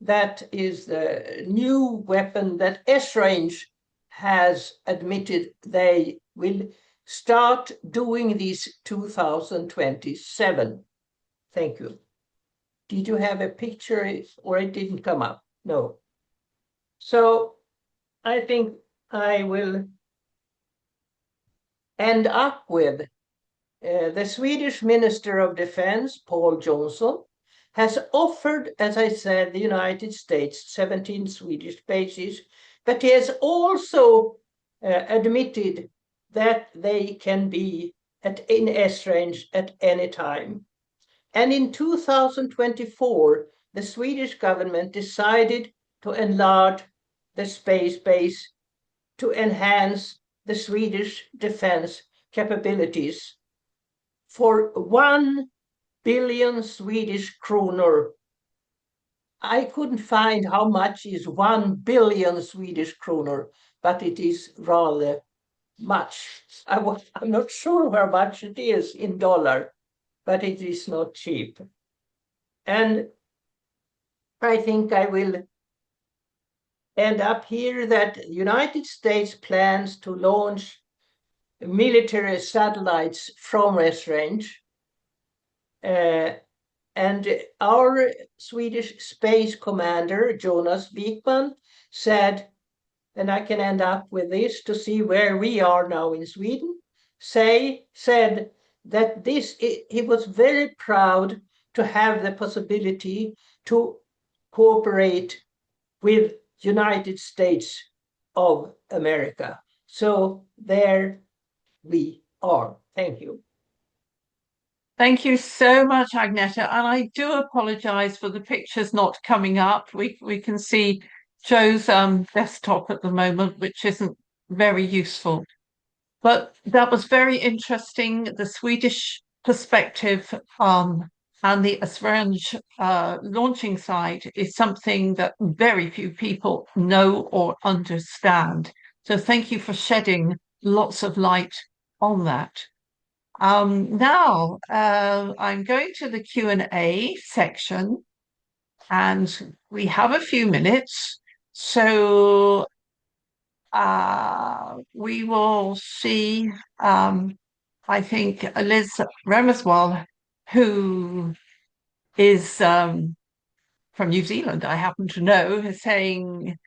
That is the new weapon that Esrange has admitted they will start doing this 2027. Thank you. Did you have a picture or it didn't come up? No. So I think I will end up with the Swedish Minister of Defense, Paul Johnson, has offered, as I said, the United States 17 Swedish bases, but he has also admitted that they can be in Esrange at any time. And in 2024, the Swedish government decided to enlarge the space base to enhance the Swedish defense capabilities for 1 billion Swedish kronor. I couldn't find how much is 1 billion Swedish kronor, but it is rather much. I'm not sure how much it is in dollar, but it is not cheap. And I think I will end up here that the United States plans to launch military satellites from Esrange. And our Swedish space commander, Jonas Wikman, said, and I can end up with this to see where we are now in Sweden, said that he was very proud to have the possibility to cooperate with United States of America. So there we are. Thank you. Thank you so much, Agneta. And I do apologize for the pictures not coming up. We can see Joe's desktop at the moment, which isn't very useful. But that was very interesting. The Swedish perspective and the Esrange launching site is something that very few people know or understand. So thank you for shedding lots of light on that. Now, I'm going to the Q&A section, and we have a few minutes. So we will see, I think, Liz Remerswal, who is from New Zealand, I happen to know, is saying,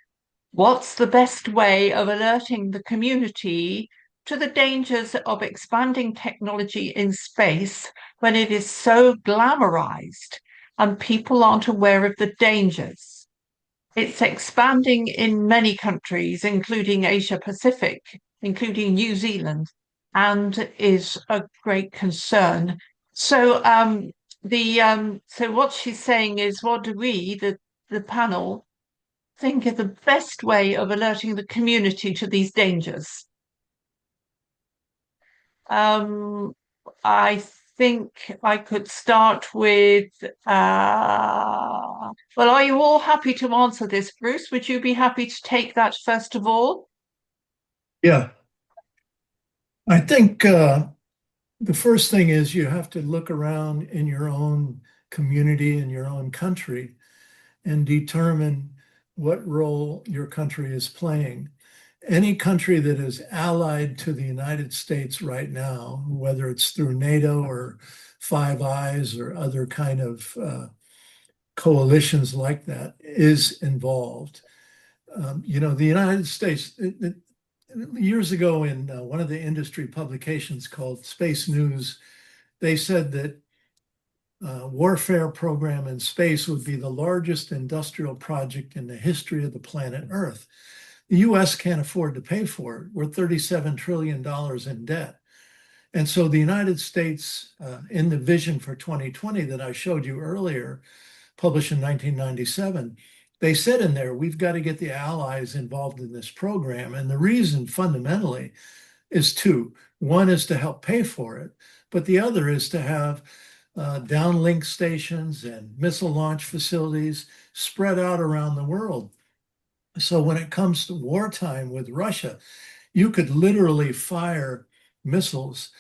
what's the best way of alerting the community to the dangers of expanding technology in space when it is so glamorized and people aren't aware of the dangers? It's expanding in many countries, including Asia Pacific, including New Zealand, and is a great concern. So so what she's saying is, what do we, the panel, think is the best way of alerting the community to these dangers? I think I could start with, well, are you all happy to answer this, Bruce? Would you be happy to take that first of all? Yeah, I think the first thing is you have to look around in your own community, in your own country, and determine what role your country is playing. Any country that is allied to the United States right now, whether it's through NATO or Five Eyes or other kind of coalitions like that, is involved. The United States, years ago in one of the industry publications called Space News, they said that warfare program in space would be the largest industrial project in the history of the planet Earth. The US can't afford to pay for it. We're $37 trillion in debt. And so the United States, in the vision for 2020 that I showed you earlier, published in 1997, they said in there, we've got to get the allies involved in this program. And the reason fundamentally is two. One is to help pay for it, but the other is to have downlink stations and missile launch facilities spread out around the world. So when it comes to wartime with Russia, you could literally fire missiles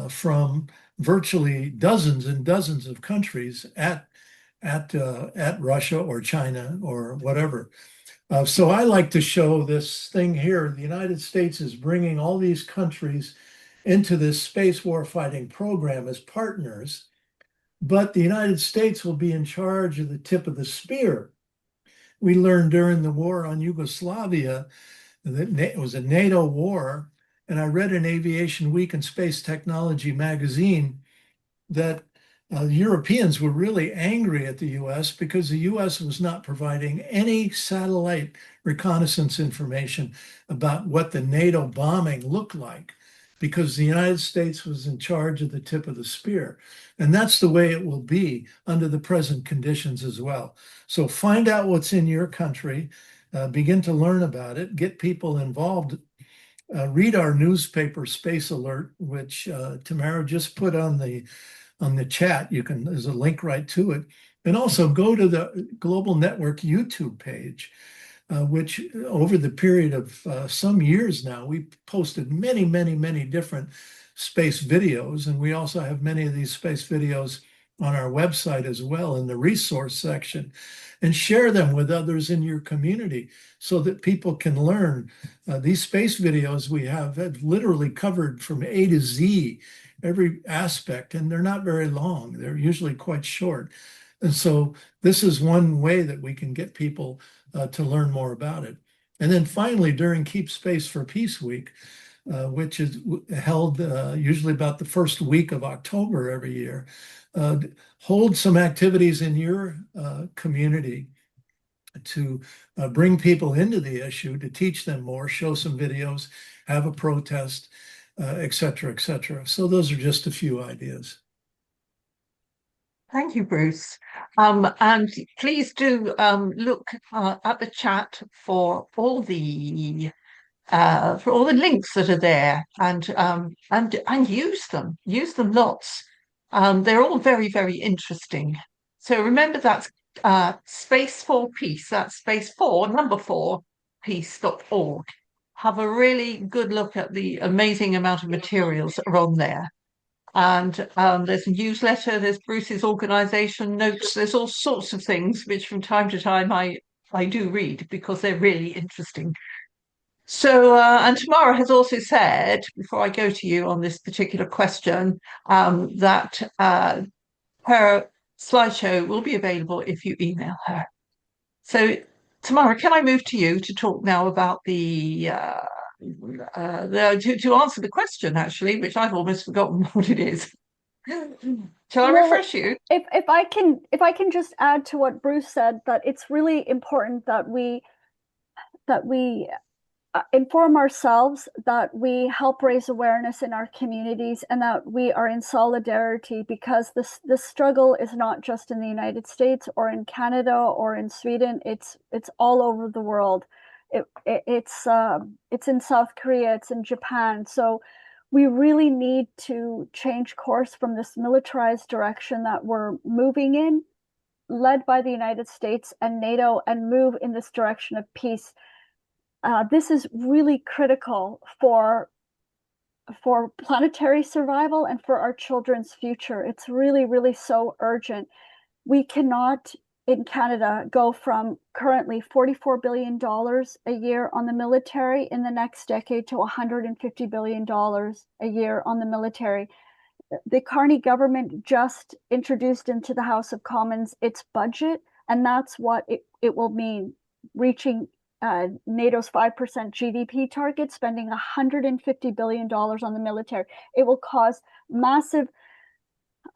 from virtually dozens and dozens of countries at Russia or China or whatever. So I like to show this thing here. The United States is bringing all these countries into this space warfighting program as partners, but the United States will be in charge of the tip of the spear. We learned during the war on Yugoslavia that it was a NATO war, and I read in Aviation Week and Space Technology magazine that Europeans were really angry at the US because the US was not providing any satellite reconnaissance information about what the NATO bombing looked like, because the United States was in charge of the tip of the spear. And that's the way it will be under the present conditions as well. So find out what's in your country, begin to learn about it, get people involved. Read our newspaper, Space Alert, which Tamara just put on the chat. There's a link right to it. And also go to the Global Network YouTube page, which over the period of some years now, we posted many, many, many different space videos. And we also have many of these space videos on our website as well in the resource section, and share them with others in your community so that people can learn. These space videos we have literally covered from A to Z, every aspect, and they're not very long. They're usually quite short. And so this is one way that we can get people to learn more about it. And then finally, during Keep Space for Peace Week, which is held usually about the first week of October every year, hold some activities in your community to bring people into the issue, to teach them more, show some videos, have a protest, et cetera, et cetera. So those are just a few ideas. Thank you, Bruce. And please do look at the chat for all the links that are there, and use them. Use them lots. They're all very, very interesting. So remember, that's Space for Peace. That's space4 peace.org. Have a really good look at the amazing amount of materials that are on there. And there's a newsletter, there's Bruce's organization notes, there's all sorts of things which from time to time I do read because they're really interesting. So, and Tamara has also said, before I go to you on this particular question, that her slideshow will be available if you email her. So, Tamara, can I move to you to talk now about to answer the question, actually, which I've almost forgotten what it is. Shall I refresh you? If I can just add to what Bruce said, that it's really important that we inform ourselves, that we help raise awareness in our communities, and that we are in solidarity, because this struggle is not just in the United States or in Canada or in Sweden. It's all over the world. It's in South Korea, it's in Japan. So we really need to change course from this militarized direction that we're moving in, led by the United States and NATO, and move in this direction of peace. This is really critical for planetary survival and for our children's future. It's really, really so urgent. We cannot, in Canada, go from currently $44 billion a year on the military in the next decade to $150 billion a year on the military. The Carney government just introduced into the House of Commons its budget, and that's what it will mean, reaching NATO's 5% GDP target, spending $150 billion on the military. It will cause massive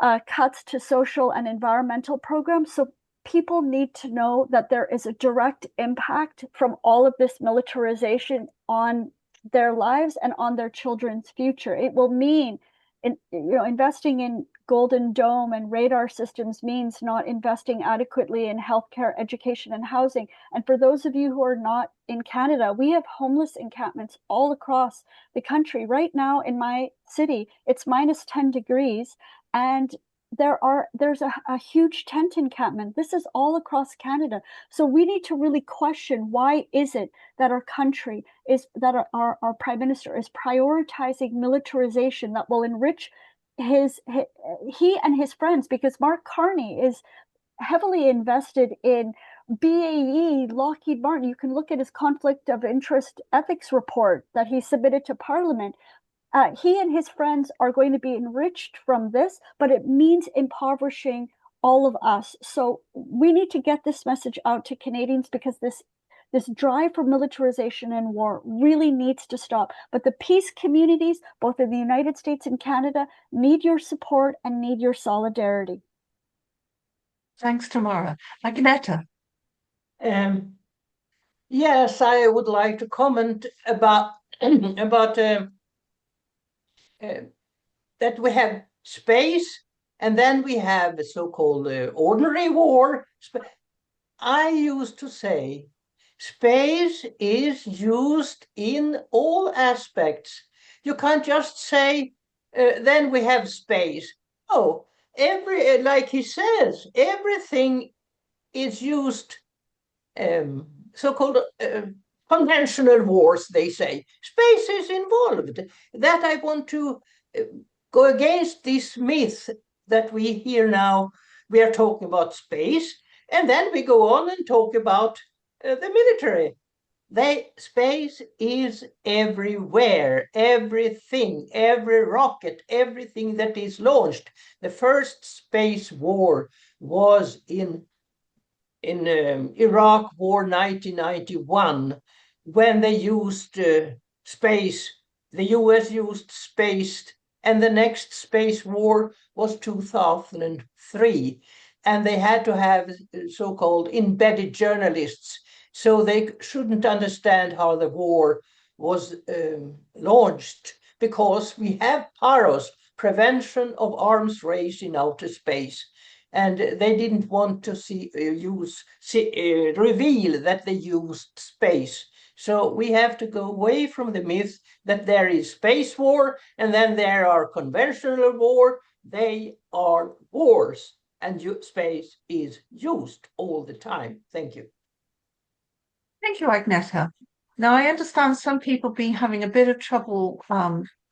cuts to social and environmental programs. So people need to know that there is a direct impact from all of this militarization on their lives and on their children's future. It will mean, investing in Golden Dome and radar systems means not investing adequately in healthcare, education, and housing. And for those of you who are not in Canada, we have homeless encampments all across the country. Right now in my city, it's minus 10 degrees, and there's a huge tent encampment. This is all across Canada. So we need to really question, why is it that our country that our Prime Minister is prioritizing militarization that will enrich he and his friends, because Mark Carney is heavily invested in BAE, Lockheed Martin. You can look at his conflict of interest ethics report that he submitted to Parliament. He and his friends are going to be enriched from this, but it means impoverishing all of us. So we need to get this message out to Canadians, because this drive for militarization and war really needs to stop. But the peace communities, both in the United States and Canada, need your support and need your solidarity. Thanks, Tamara. Agneta. Yes, I would like to comment about that we have space, and then we have the so-called ordinary war. I used to say space is used in all aspects. You can't just say, then we have space. Oh, like he says, everything is used, so-called conventional wars, they say. Space is involved. That I want to go against this myth that we hear now. We are talking about space, and then we go on and talk about the military. Space is everywhere, everything, every rocket, everything that is launched. The first space war was in Iraq War 1991, when they used space. The US used space, and the next space war was 2003. And they had to have so-called embedded journalists, so they shouldn't understand how the war was launched, because we have PAROS, Prevention of Arms Race in Outer Space. And they didn't want to reveal that they used space. So we have to go away from the myth that there is space war and then there are conventional war. They are wars, and space is used all the time. Thank you. Thank you, Agneta. Now, I understand some people been having a bit of trouble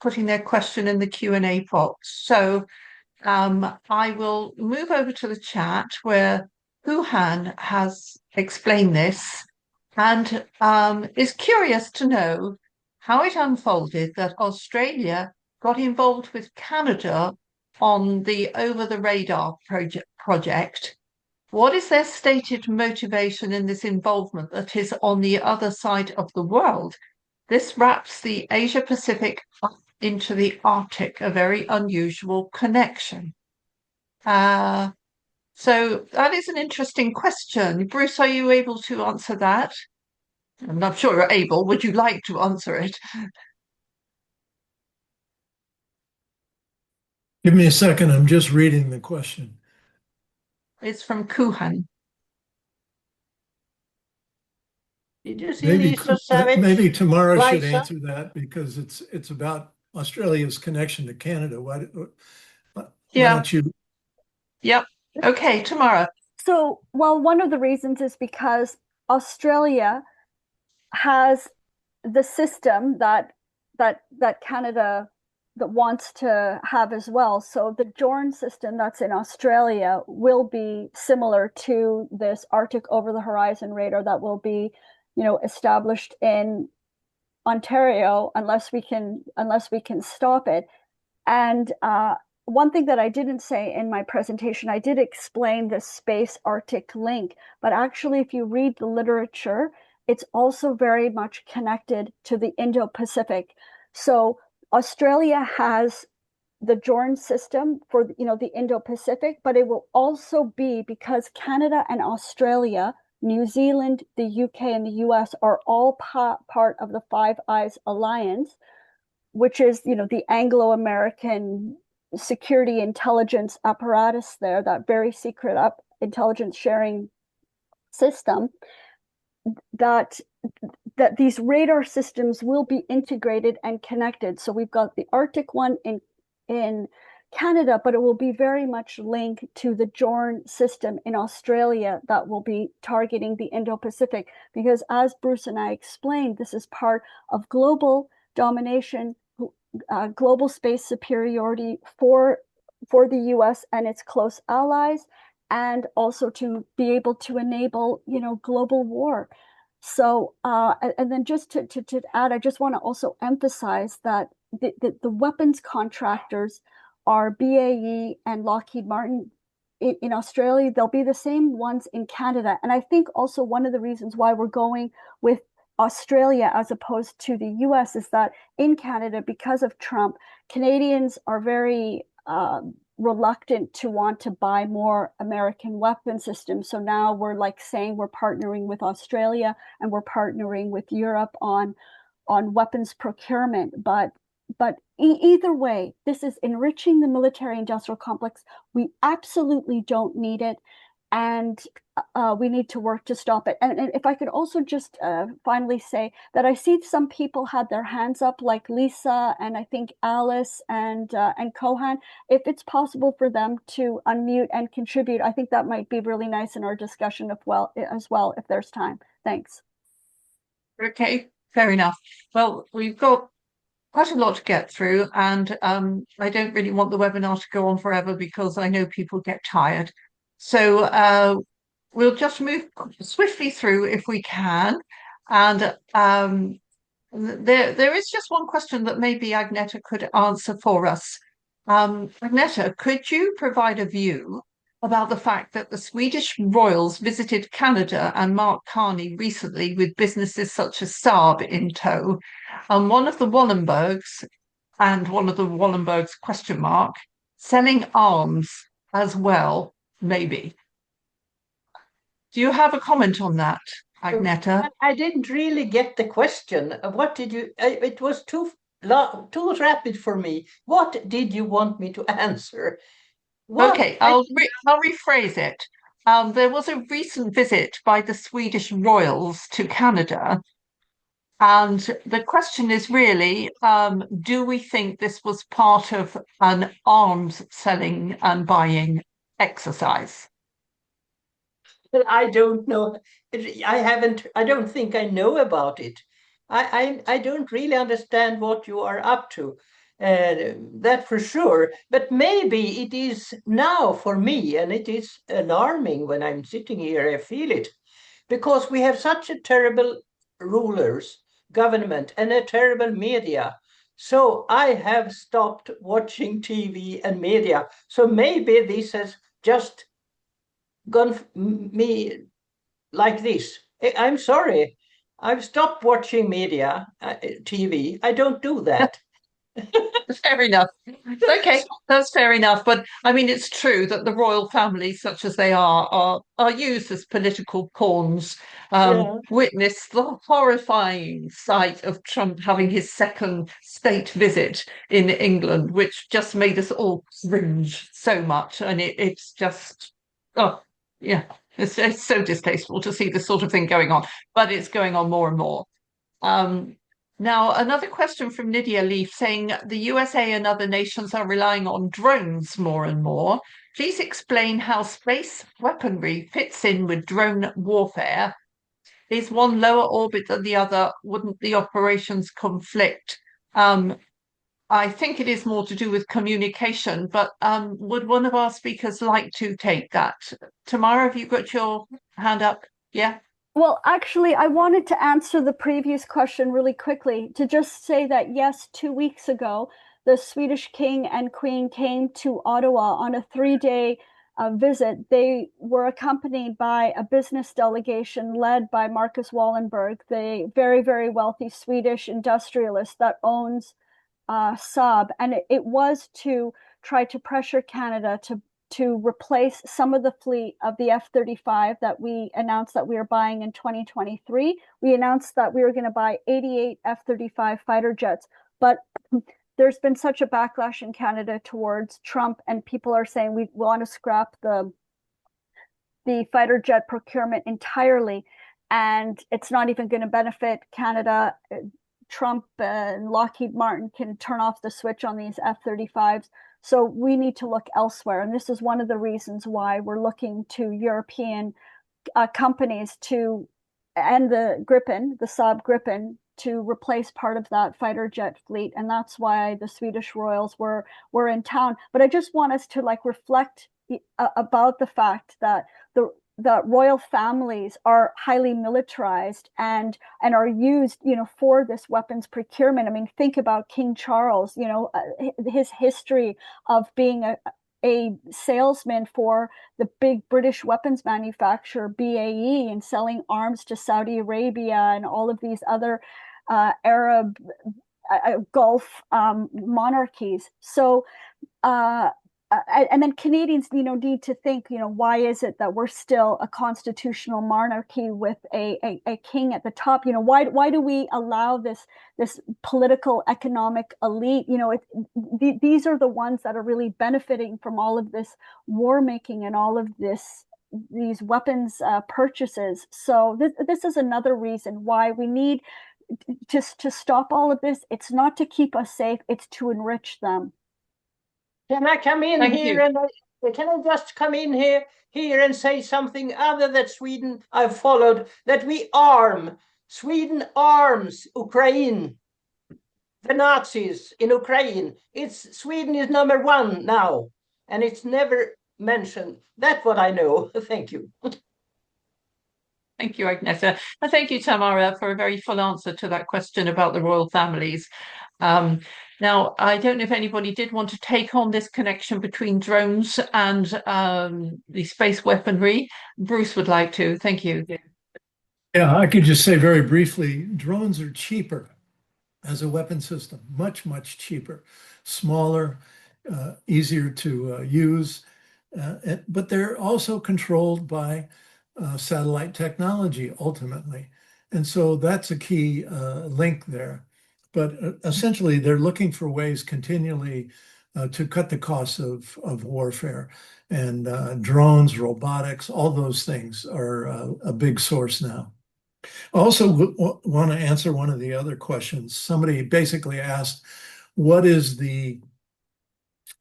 putting their question in the Q&A box. So I will move over to the chat, where Huhan has explained this and is curious to know how it unfolded that Australia got involved with Canada on the over-the-radar project. What is their stated motivation in this involvement that is on the other side of the world? This wraps the Asia-Pacific into the Arctic, a very unusual connection. So that is an interesting question. Bruce, are you able to answer that? I'm not sure you're able. Would you like to answer it? Give me a second. I'm just reading the question. It's from Kuhan. Did you see Lisa Savage? Maybe Tamara should Liza? answer that because it's about Australia's connection to Canada. Why Yeah. don't you? Yep. Okay, Tamara. So, well, one of the reasons is because Australia has the system that Canada that wants to have as well. So the JORN system that's in Australia will be similar to this Arctic over the horizon radar that will be, established in Ontario unless we can stop it. And one thing that I didn't say in my presentation, I did explain the space Arctic link, but actually, if you read the literature, it's also very much connected to the Indo-Pacific. So Australia has the JORN system for the Indo-Pacific, but it will also be because Canada and Australia, New Zealand, the UK, and the US are all part of the Five Eyes Alliance, which is the Anglo-American security intelligence apparatus there, that very secret intelligence sharing system, that these radar systems will be integrated and connected. So we've got the Arctic one in Canada, but it will be very much linked to the JORN system in Australia that will be targeting the Indo-Pacific, because as Bruce and I explained, this is part of global domination, global space superiority for the US and its close allies, and also to be able to enable global war. So and then just to add, I just want to also emphasize that the weapons contractors are BAE and Lockheed Martin in Australia. They'll be the same ones in Canada. And I think also one of the reasons why we're going with Australia as opposed to the US is that in Canada, because of Trump, Canadians are very reluctant to want to buy more American weapon systems. So now we're like saying we're partnering with Australia and we're partnering with Europe on weapons procurement. But either way, this is enriching the military industrial complex. We absolutely don't need it. And we need to work to stop it. And if I could also just finally say that I see some people had their hands up, like Lisa and I think Alice and Kohan. If it's possible for them to unmute and contribute, I think that might be really nice in our discussion as well, if there's time. Thanks. Okay, fair enough. Well, we've got quite a lot to get through, and I don't really want the webinar to go on forever because I know people get tired. So we'll just move swiftly through if we can. And there is just one question that maybe Agneta could answer for us. Agneta, could you provide a view about the fact that the Swedish royals visited Canada and Mark Carney recently with businesses such as Saab in tow, and one of the Wallenbergs question mark selling arms as well, maybe. Do you have a comment on that, Agneta? I didn't really get the question. What did you? It was too rapid for me. What did you want me to answer? Okay, I'll rephrase it. There was a recent visit by the Swedish royals to Canada, and the question is really, do we think this was part of an arms selling and buying exercise? I don't know. I don't think I know about it. I don't really understand what you are up to. That for sure. But maybe it is now for me, and it is alarming when I'm sitting here, I feel it. Because we have such a terrible rulers, government, and a terrible media. So I have stopped watching TV and media. So maybe this has just gone me like this. I'm sorry. I've stopped watching media, TV. I don't do that. Fair enough. Okay, that's fair enough. But I mean, it's true that the royal families, such as they are used as political pawns. Yeah. Witness the horrifying sight of Trump having his second state visit in England, which just made us all cringe so much. And it's just, oh, yeah, it's so distasteful to see this sort of thing going on. But it's going on more and more. Um, Now, another question from Nydia Leaf saying the USA and other nations are relying on drones more and more. Please explain how space weaponry fits in with drone warfare. Is one lower orbit than the other? Wouldn't the operations conflict? Um, I think it is more to do with communication, but would one of our speakers like to take that? Tamara, have you got your hand up? Yeah. Well, actually, I wanted to answer the previous question really quickly to just say that, yes, 2 weeks ago, the Swedish king and queen came to Ottawa on a 3-day visit. They were accompanied by a business delegation led by Marcus Wallenberg, the very, very wealthy Swedish industrialist that owns Saab. And it was to try to pressure Canada to replace some of the fleet of the F-35 that we announced that we were buying in 2023. We announced that we were going to buy 88 F-35 fighter jets, but there's been such a backlash in Canada towards Trump, and people are saying we want to scrap the fighter jet procurement entirely, and it's not even going to benefit Canada. Trump and Lockheed Martin can turn off the switch on these F-35s. So we need to look elsewhere. And this is one of the reasons why we're looking to European companies and the Gripen, the Saab Gripen, to replace part of that fighter jet fleet. And that's why the Swedish Royals were in town. But I just want us to reflect about the fact that the royal families are highly militarized and are used, for this weapons procurement. I mean, think about King Charles, his history of being a salesman for the big British weapons manufacturer BAE and selling arms to Saudi Arabia and all of these other Arab Gulf monarchies. So and then Canadians, need to think, why is it that we're still a constitutional monarchy with a king at the top? Why do we allow this political economic elite? These are the ones that are really benefiting from all of this war making and all of these weapons purchases. So this is another reason why we need to stop all of this. It's not to keep us safe; it's to enrich them. Can I come in Thank here you. and can I just come in here and say something other that Sweden I've followed, that Sweden arms Ukraine, the Nazis in Ukraine. Sweden is number one now, and it's never mentioned. That's what I know. Thank you. Thank you, Agneta. And thank you, Tamara, for a very full answer to that question about the royal families. Now, I don't know if anybody did want to take on this connection between drones and the space weaponry. Bruce would like to. Thank you. Yeah, I could just say very briefly, drones are cheaper as a weapon system, much, much cheaper, smaller, easier to use, but they're also controlled by satellite technology ultimately. And so that's a key link there. But essentially, they're looking for ways continually to cut the costs of warfare. And drones, robotics, all those things are a big source now. I also want to answer one of the other questions. Somebody basically asked, what is the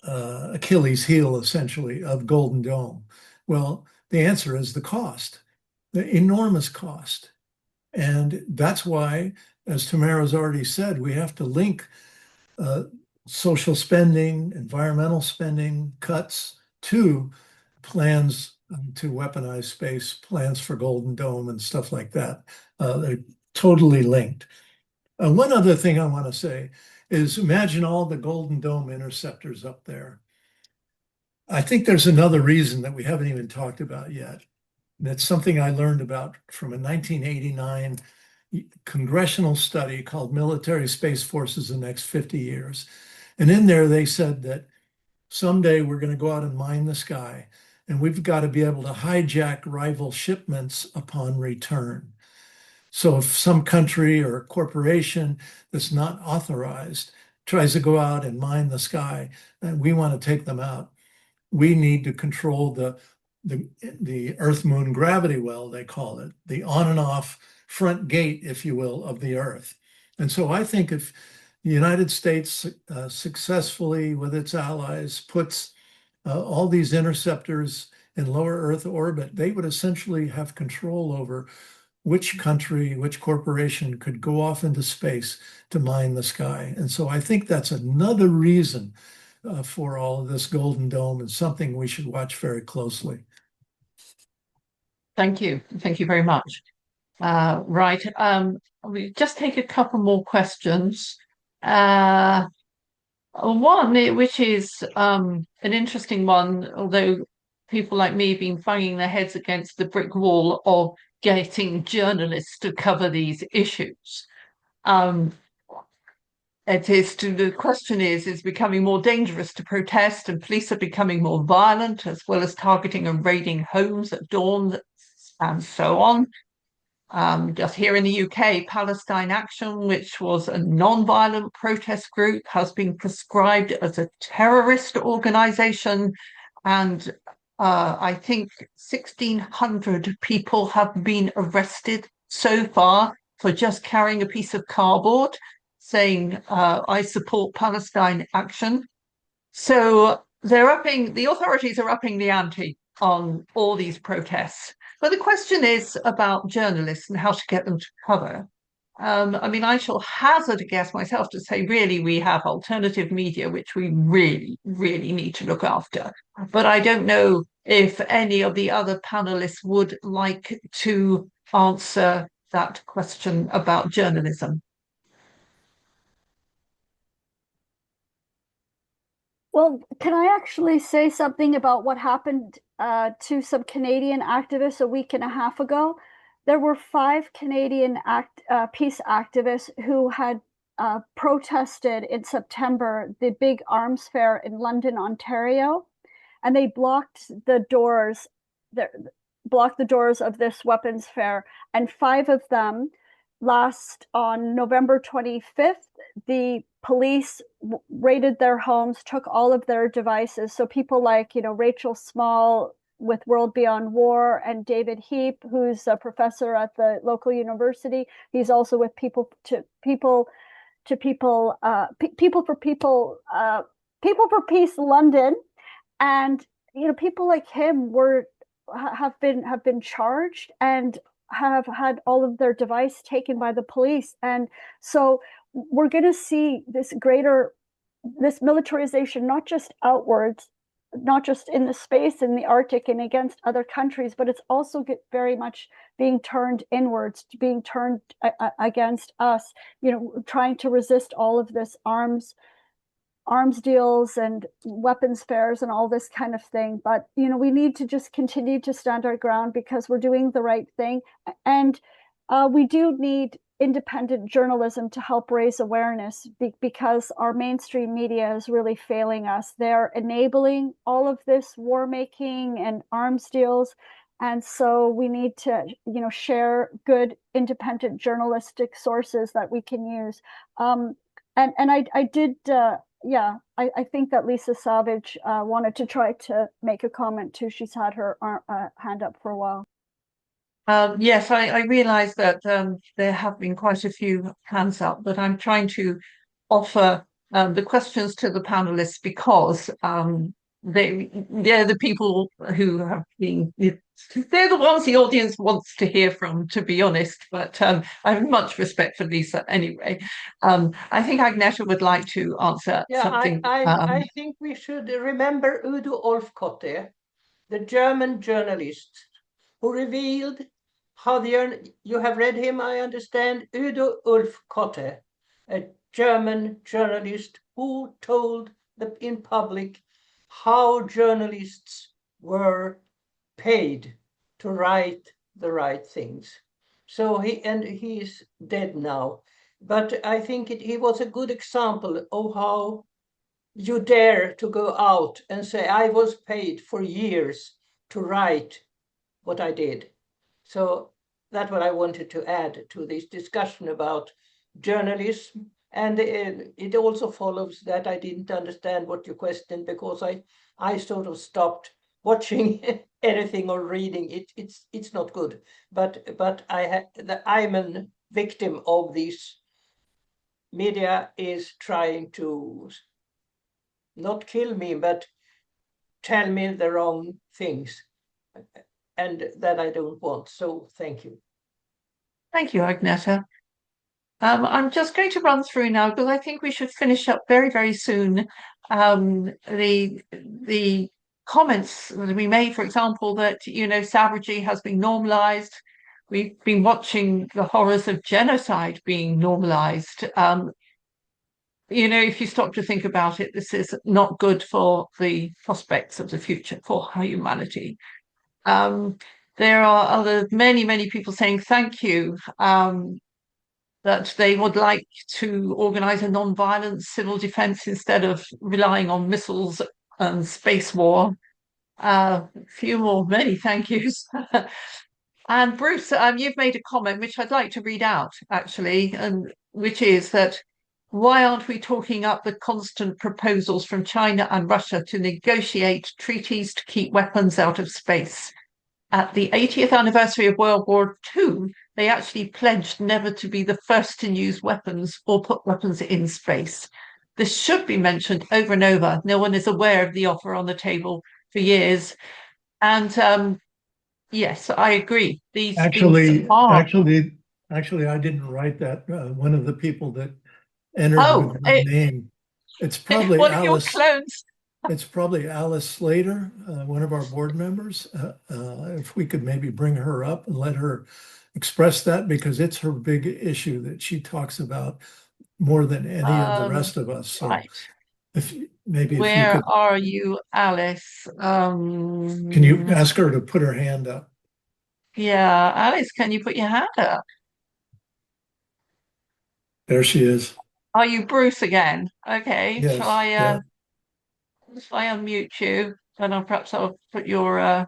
Achilles heel, essentially, of Golden Dome? Well, the answer is the cost, the enormous cost. And that's why, as Tamara's already said, we have to link social spending, environmental spending cuts to plans to weaponize space, plans for Golden Dome and stuff like that. They're totally linked. One other thing I want to say is imagine all the Golden Dome interceptors up there. I think there's another reason that we haven't even talked about yet. And it's something I learned about from a 1989 congressional study called Military Space Forces the Next 50 Years. And in there, they said that someday we're going to go out and mine the sky, and we've got to be able to hijack rival shipments upon return. So if some country or corporation that's not authorized tries to go out and mine the sky, and we want to take them out, we need to control the Earth-Moon gravity well, they call it, the on and off front gate, if you will, of the Earth. And so I think if the United States successfully, with its allies, puts all these interceptors in lower Earth orbit, they would essentially have control over which country, which corporation could go off into space to mine the sky. And so I think that's another reason for all of this Golden Dome, and something we should watch very closely. Thank you. Thank you very much. Right. We just take a couple more questions. One, which is an interesting one, although people like me have been banging their heads against the brick wall of getting journalists to cover these issues. The question is becoming more dangerous to protest, and police are becoming more violent, as well as targeting and raiding homes at dawn and so on. Just here in the UK, Palestine Action, which was a non-violent protest group, has been prescribed as a terrorist organization, and I think 1,600 people have been arrested so far for just carrying a piece of cardboard saying, I support Palestine Action. So the authorities are upping the ante on all these protests. But the question is about journalists and how to get them to cover. I mean, I shall hazard a guess myself to say, really, we have alternative media, which we really, really need to look after. But I don't know if any of the other panelists would like to answer that question about journalism. Well, can I actually say something about what happened to some Canadian activists a week and a half ago? There were 5 Canadian peace activists who had protested in September the big arms fair in London, Ontario, and they blocked the doors of this weapons fair. And 5 of them, on November 25th, the police raided their homes, took all of their devices. So people like, Rachel Small with World Beyond War, and David Heap, who's a professor at the local university. He's also with People for Peace London. And people like him have been charged and have had all of their device taken by the police. And so we're going to see this militarization, not just outwards, not just in the space in the Arctic and against other countries, but it's also very much being turned inwards, being turned against us, trying to resist all of this arms deals and weapons fairs and all this kind of thing. But, we need to just continue to stand our ground because we're doing the right thing. And we do need independent journalism to help raise awareness because our mainstream media is really failing us. They're enabling all of this war making and arms deals. And so we need to, share good independent journalistic sources that we can use. I think that Lisa Savage wanted to try to make a comment too. She's had her hand up for a while. Yes, I realise that there have been quite a few hands up, but I'm trying to offer the questions to the panelists because they're the people who have been, they're the ones the audience wants to hear from, to be honest. But I have much respect for Lisa anyway. I think Agneta would like to answer something. I think we should remember Udo Olfkotte, the German journalist who revealed how you have read him, I understand, Udo Olfkotte, a German journalist who told in public how journalists were paid to write the right things. So he's dead now. But I think he was a good example of how you dare to go out and say, I was paid for years to write what I did. So that's what I wanted to add to this discussion about journalism. And it also follows that I didn't understand what you questioned, because I sort of stopped watching anything or reading it. It's not good. But I'm a victim of this. Media is trying to not kill me, but tell me the wrong things, and that I don't want. So thank you. Thank you, Agneta. I'm just going to run through now because I think we should finish up very, very soon. The comments that we made, for example, that savagery has been normalized. We've been watching the horrors of genocide being normalized. If you stop to think about it, this is not good for the prospects of the future for humanity. There are many, many people saying thank you. That they would like to organize a non-violent civil defense instead of relying on missiles and space war. A few more, many thank yous. And Bruce, you've made a comment which I'd like to read out, actually, and which is that why aren't we talking up the constant proposals from China and Russia to negotiate treaties to keep weapons out of space? At the 80th anniversary of World War II, they actually pledged never to be the first to use weapons or put weapons in space. This should be mentioned over and over. No one is aware of the offer on the table for years. And yes, I agree. These things are. Actually, I didn't write that. One of the people that entered Oh, with my name, it's probably one of your Alice. clones. It's probably Alice Slater, one of our board members. If we could maybe bring her up and let her express that, because it's her big issue that she talks about more than any of the rest of us. So Right. if you Where could, are you, Alice? can you ask her to put her hand up? Yeah, Alice, can you put your hand up? There she is. Are you Bruce again? Okay. Shall Yes. I Yeah. unmute you? And perhaps I'll put your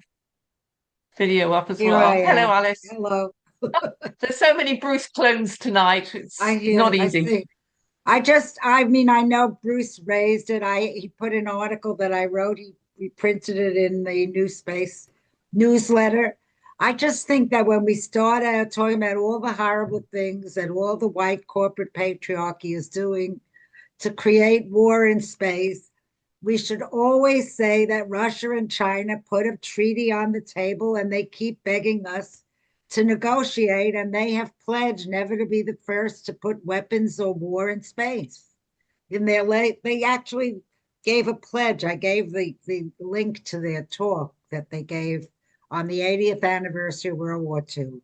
video up as Here well. I Hello, am. Alice. Hello. There's so many Bruce clones tonight. It's I hear. not I easy. see. I mean, I know Bruce raised it. He put an article that I wrote. He printed it in the New Space newsletter. I just think that when we start out talking about all the horrible things that all the white corporate patriarchy is doing to create war in space, we should always say that Russia and China put a treaty on the table and they keep begging us to negotiate, and they have pledged never to be the first to put weapons or war in space. They actually gave a pledge. I gave the link to their talk that they gave on the 80th anniversary of World War II.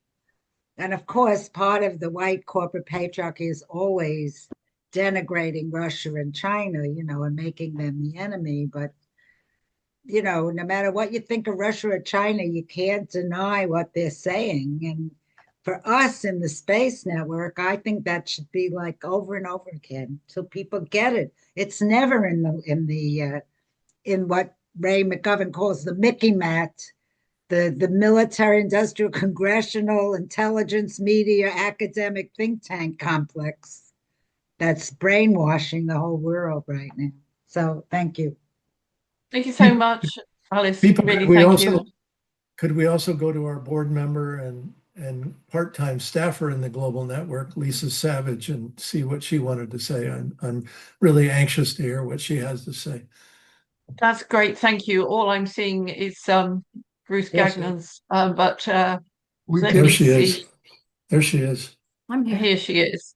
And of course, part of the white corporate patriarchy is always denigrating Russia and China, and making them the enemy. But, no matter what you think of Russia or China, you can't deny what they're saying. And for us in the space network, I think that should be like over and over again till people get it. It's never in what Ray McGovern calls the Mickey Mat, the military, industrial, congressional, intelligence, media, academic think tank complex that's brainwashing the whole world right now. So thank you. Thank you so much, Alice. People, Really, thank you. could we also go to our board member and part-time staffer in the Global Network, Lisa Savage, and see what she wanted to say? I'm really anxious to hear what she has to say. That's great. Thank you. All I'm seeing is Bruce Gagnon's, but there she is. There she is. I'm here. Here she is.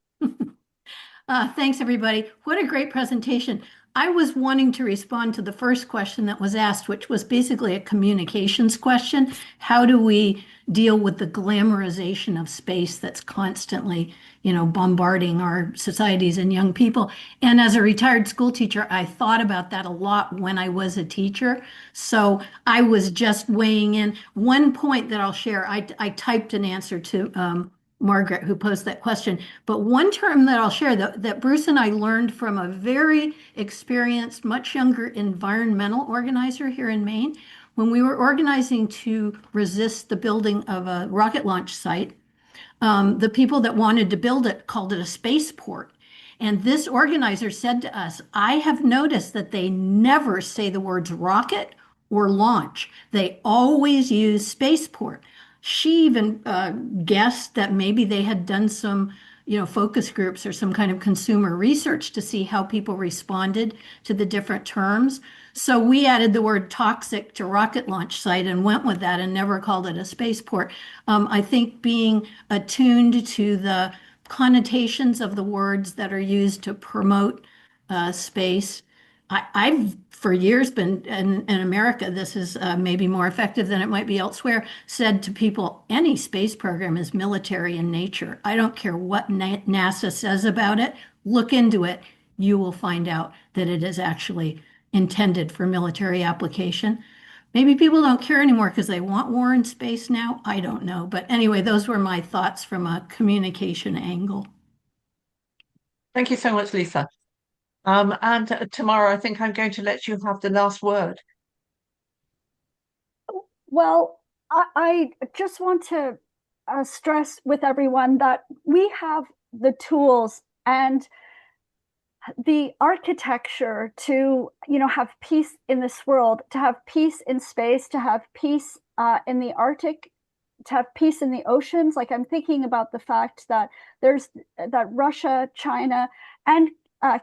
Thanks, everybody. What a great presentation. I was wanting to respond to the first question that was asked, which was basically a communications question. How do we deal with the glamorization of space that's constantly, bombarding our societies and young people? And as a retired school teacher, I thought about that a lot when I was a teacher. So I was just weighing in. One point that I'll share, I typed an answer to Margaret, who posed that question. But one term that I'll share that Bruce and I learned from a very experienced, much younger environmental organizer here in Maine, when we were organizing to resist the building of a rocket launch site. The people that wanted to build it called it a spaceport. And this organizer said to us, I have noticed that they never say the words rocket or launch. They always use spaceport. She even guessed that maybe they had done some, focus groups or some kind of consumer research to see how people responded to the different terms. So we added the word toxic to rocket launch site and went with that and never called it a spaceport. I think being attuned to the connotations of the words that are used to promote space. I've for years been in America, this is maybe more effective than it might be elsewhere, said to people, any space program is military in nature. I don't care what NASA says about it, look into it. You will find out that it is actually intended for military application. Maybe people don't care anymore because they want war in space now. I don't know. But anyway, those were my thoughts from a communication angle. Thank you so much, Lisa. And Tamara, I think I'm going to let you have the last word. Well, I just want to stress with everyone that we have the tools and the architecture to, have peace in this world, to have peace in space, to have peace in the Arctic, to have peace in the oceans. Like, I'm thinking about the fact that that Russia, China, and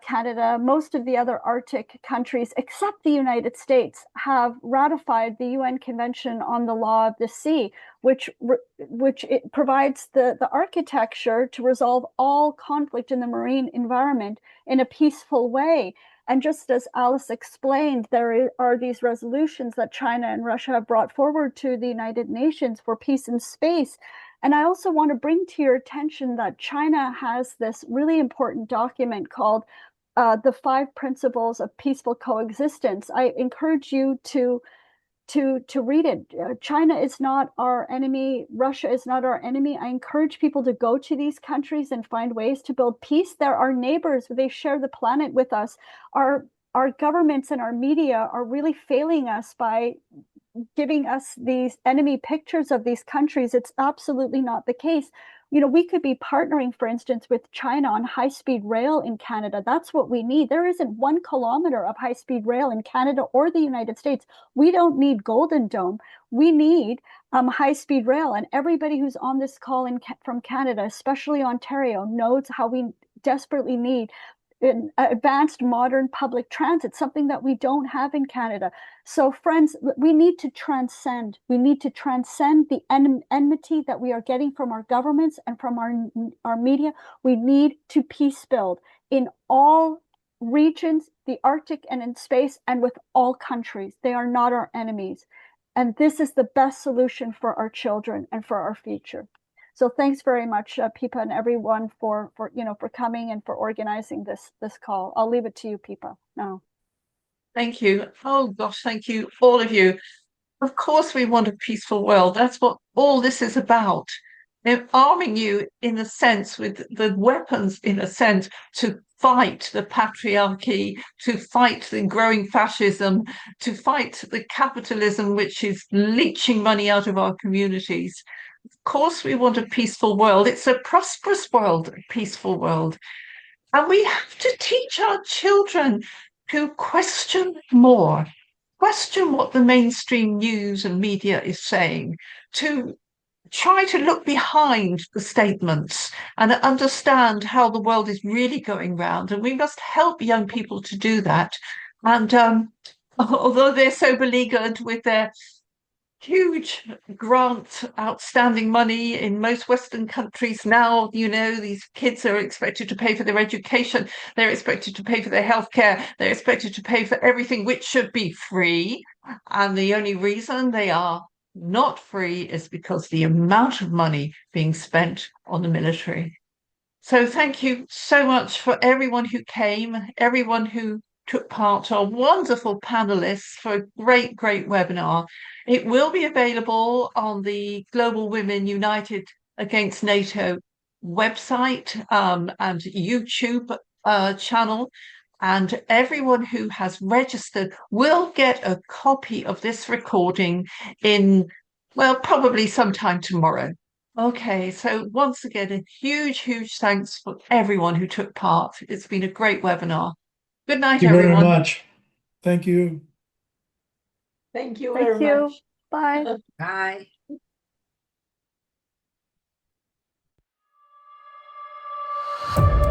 Canada, most of the other Arctic countries, except the United States, have ratified the UN Convention on the Law of the Sea, which it provides the architecture to resolve all conflict in the marine environment in a peaceful way. And just as Alice explained, there are these resolutions that China and Russia have brought forward to the United Nations for peace in space. And I also want to bring to your attention that China has this really important document called the 5 Principles of Peaceful Coexistence. I encourage you to read it. China is not our enemy. Russia is not our enemy. I encourage people to go to these countries and find ways to build peace. They're our neighbors. They share the planet with us. Our governments and our media are really failing us by giving us these enemy pictures of these countries. It's absolutely not the case. We could be partnering, for instance, with China on high-speed rail in Canada. That's what we need. There isn't 1 kilometer of high-speed rail in Canada or the United States. We don't need Golden Dome. We need high-speed rail. And everybody who's on this call from Canada, especially Ontario, knows how we desperately need advanced modern public transit, something that we don't have in Canada. So friends, we need to transcend. We need to transcend the enmity that we are getting from our governments and from our media. We need to peace build in all regions, the Arctic and in space, and with all countries. They are not our enemies. And this is the best solution for our children and for our future. So thanks very much, Pipa, and everyone for coming and for organizing this call. I'll leave it to you, Pipa, now. Thank you. Oh gosh, thank you, all of you. Of course, we want a peaceful world. That's what all this is about. They're arming you, in a sense, with the weapons, in a sense, to fight the patriarchy, to fight the growing fascism, to fight the capitalism, which is leeching money out of our communities. Of course, we want a peaceful world. It's a prosperous world, a peaceful world. And we have to teach our children to question more, question what the mainstream news and media is saying, to try to look behind the statements and understand how the world is really going round. And we must help young people to do that. And although they're so beleaguered with their huge grant, outstanding money in most Western countries now, these kids are expected to pay for their education, they're expected to pay for their healthcare, they're expected to pay for everything which should be free. And the only reason they are not free is because the amount of money being spent on the military. So thank you so much for everyone who came, everyone who took part, our wonderful panelists, for a great webinar. It will be available on the Global Women United Against NATO website and YouTube channel. And everyone who has registered will get a copy of this recording in, well, probably sometime tomorrow. Okay, so once again, a huge, huge thanks for everyone who took part. It's been a great webinar. Good night, Thank you very everyone. much. Thank you. Thank you Thank very you. much. Bye. Bye.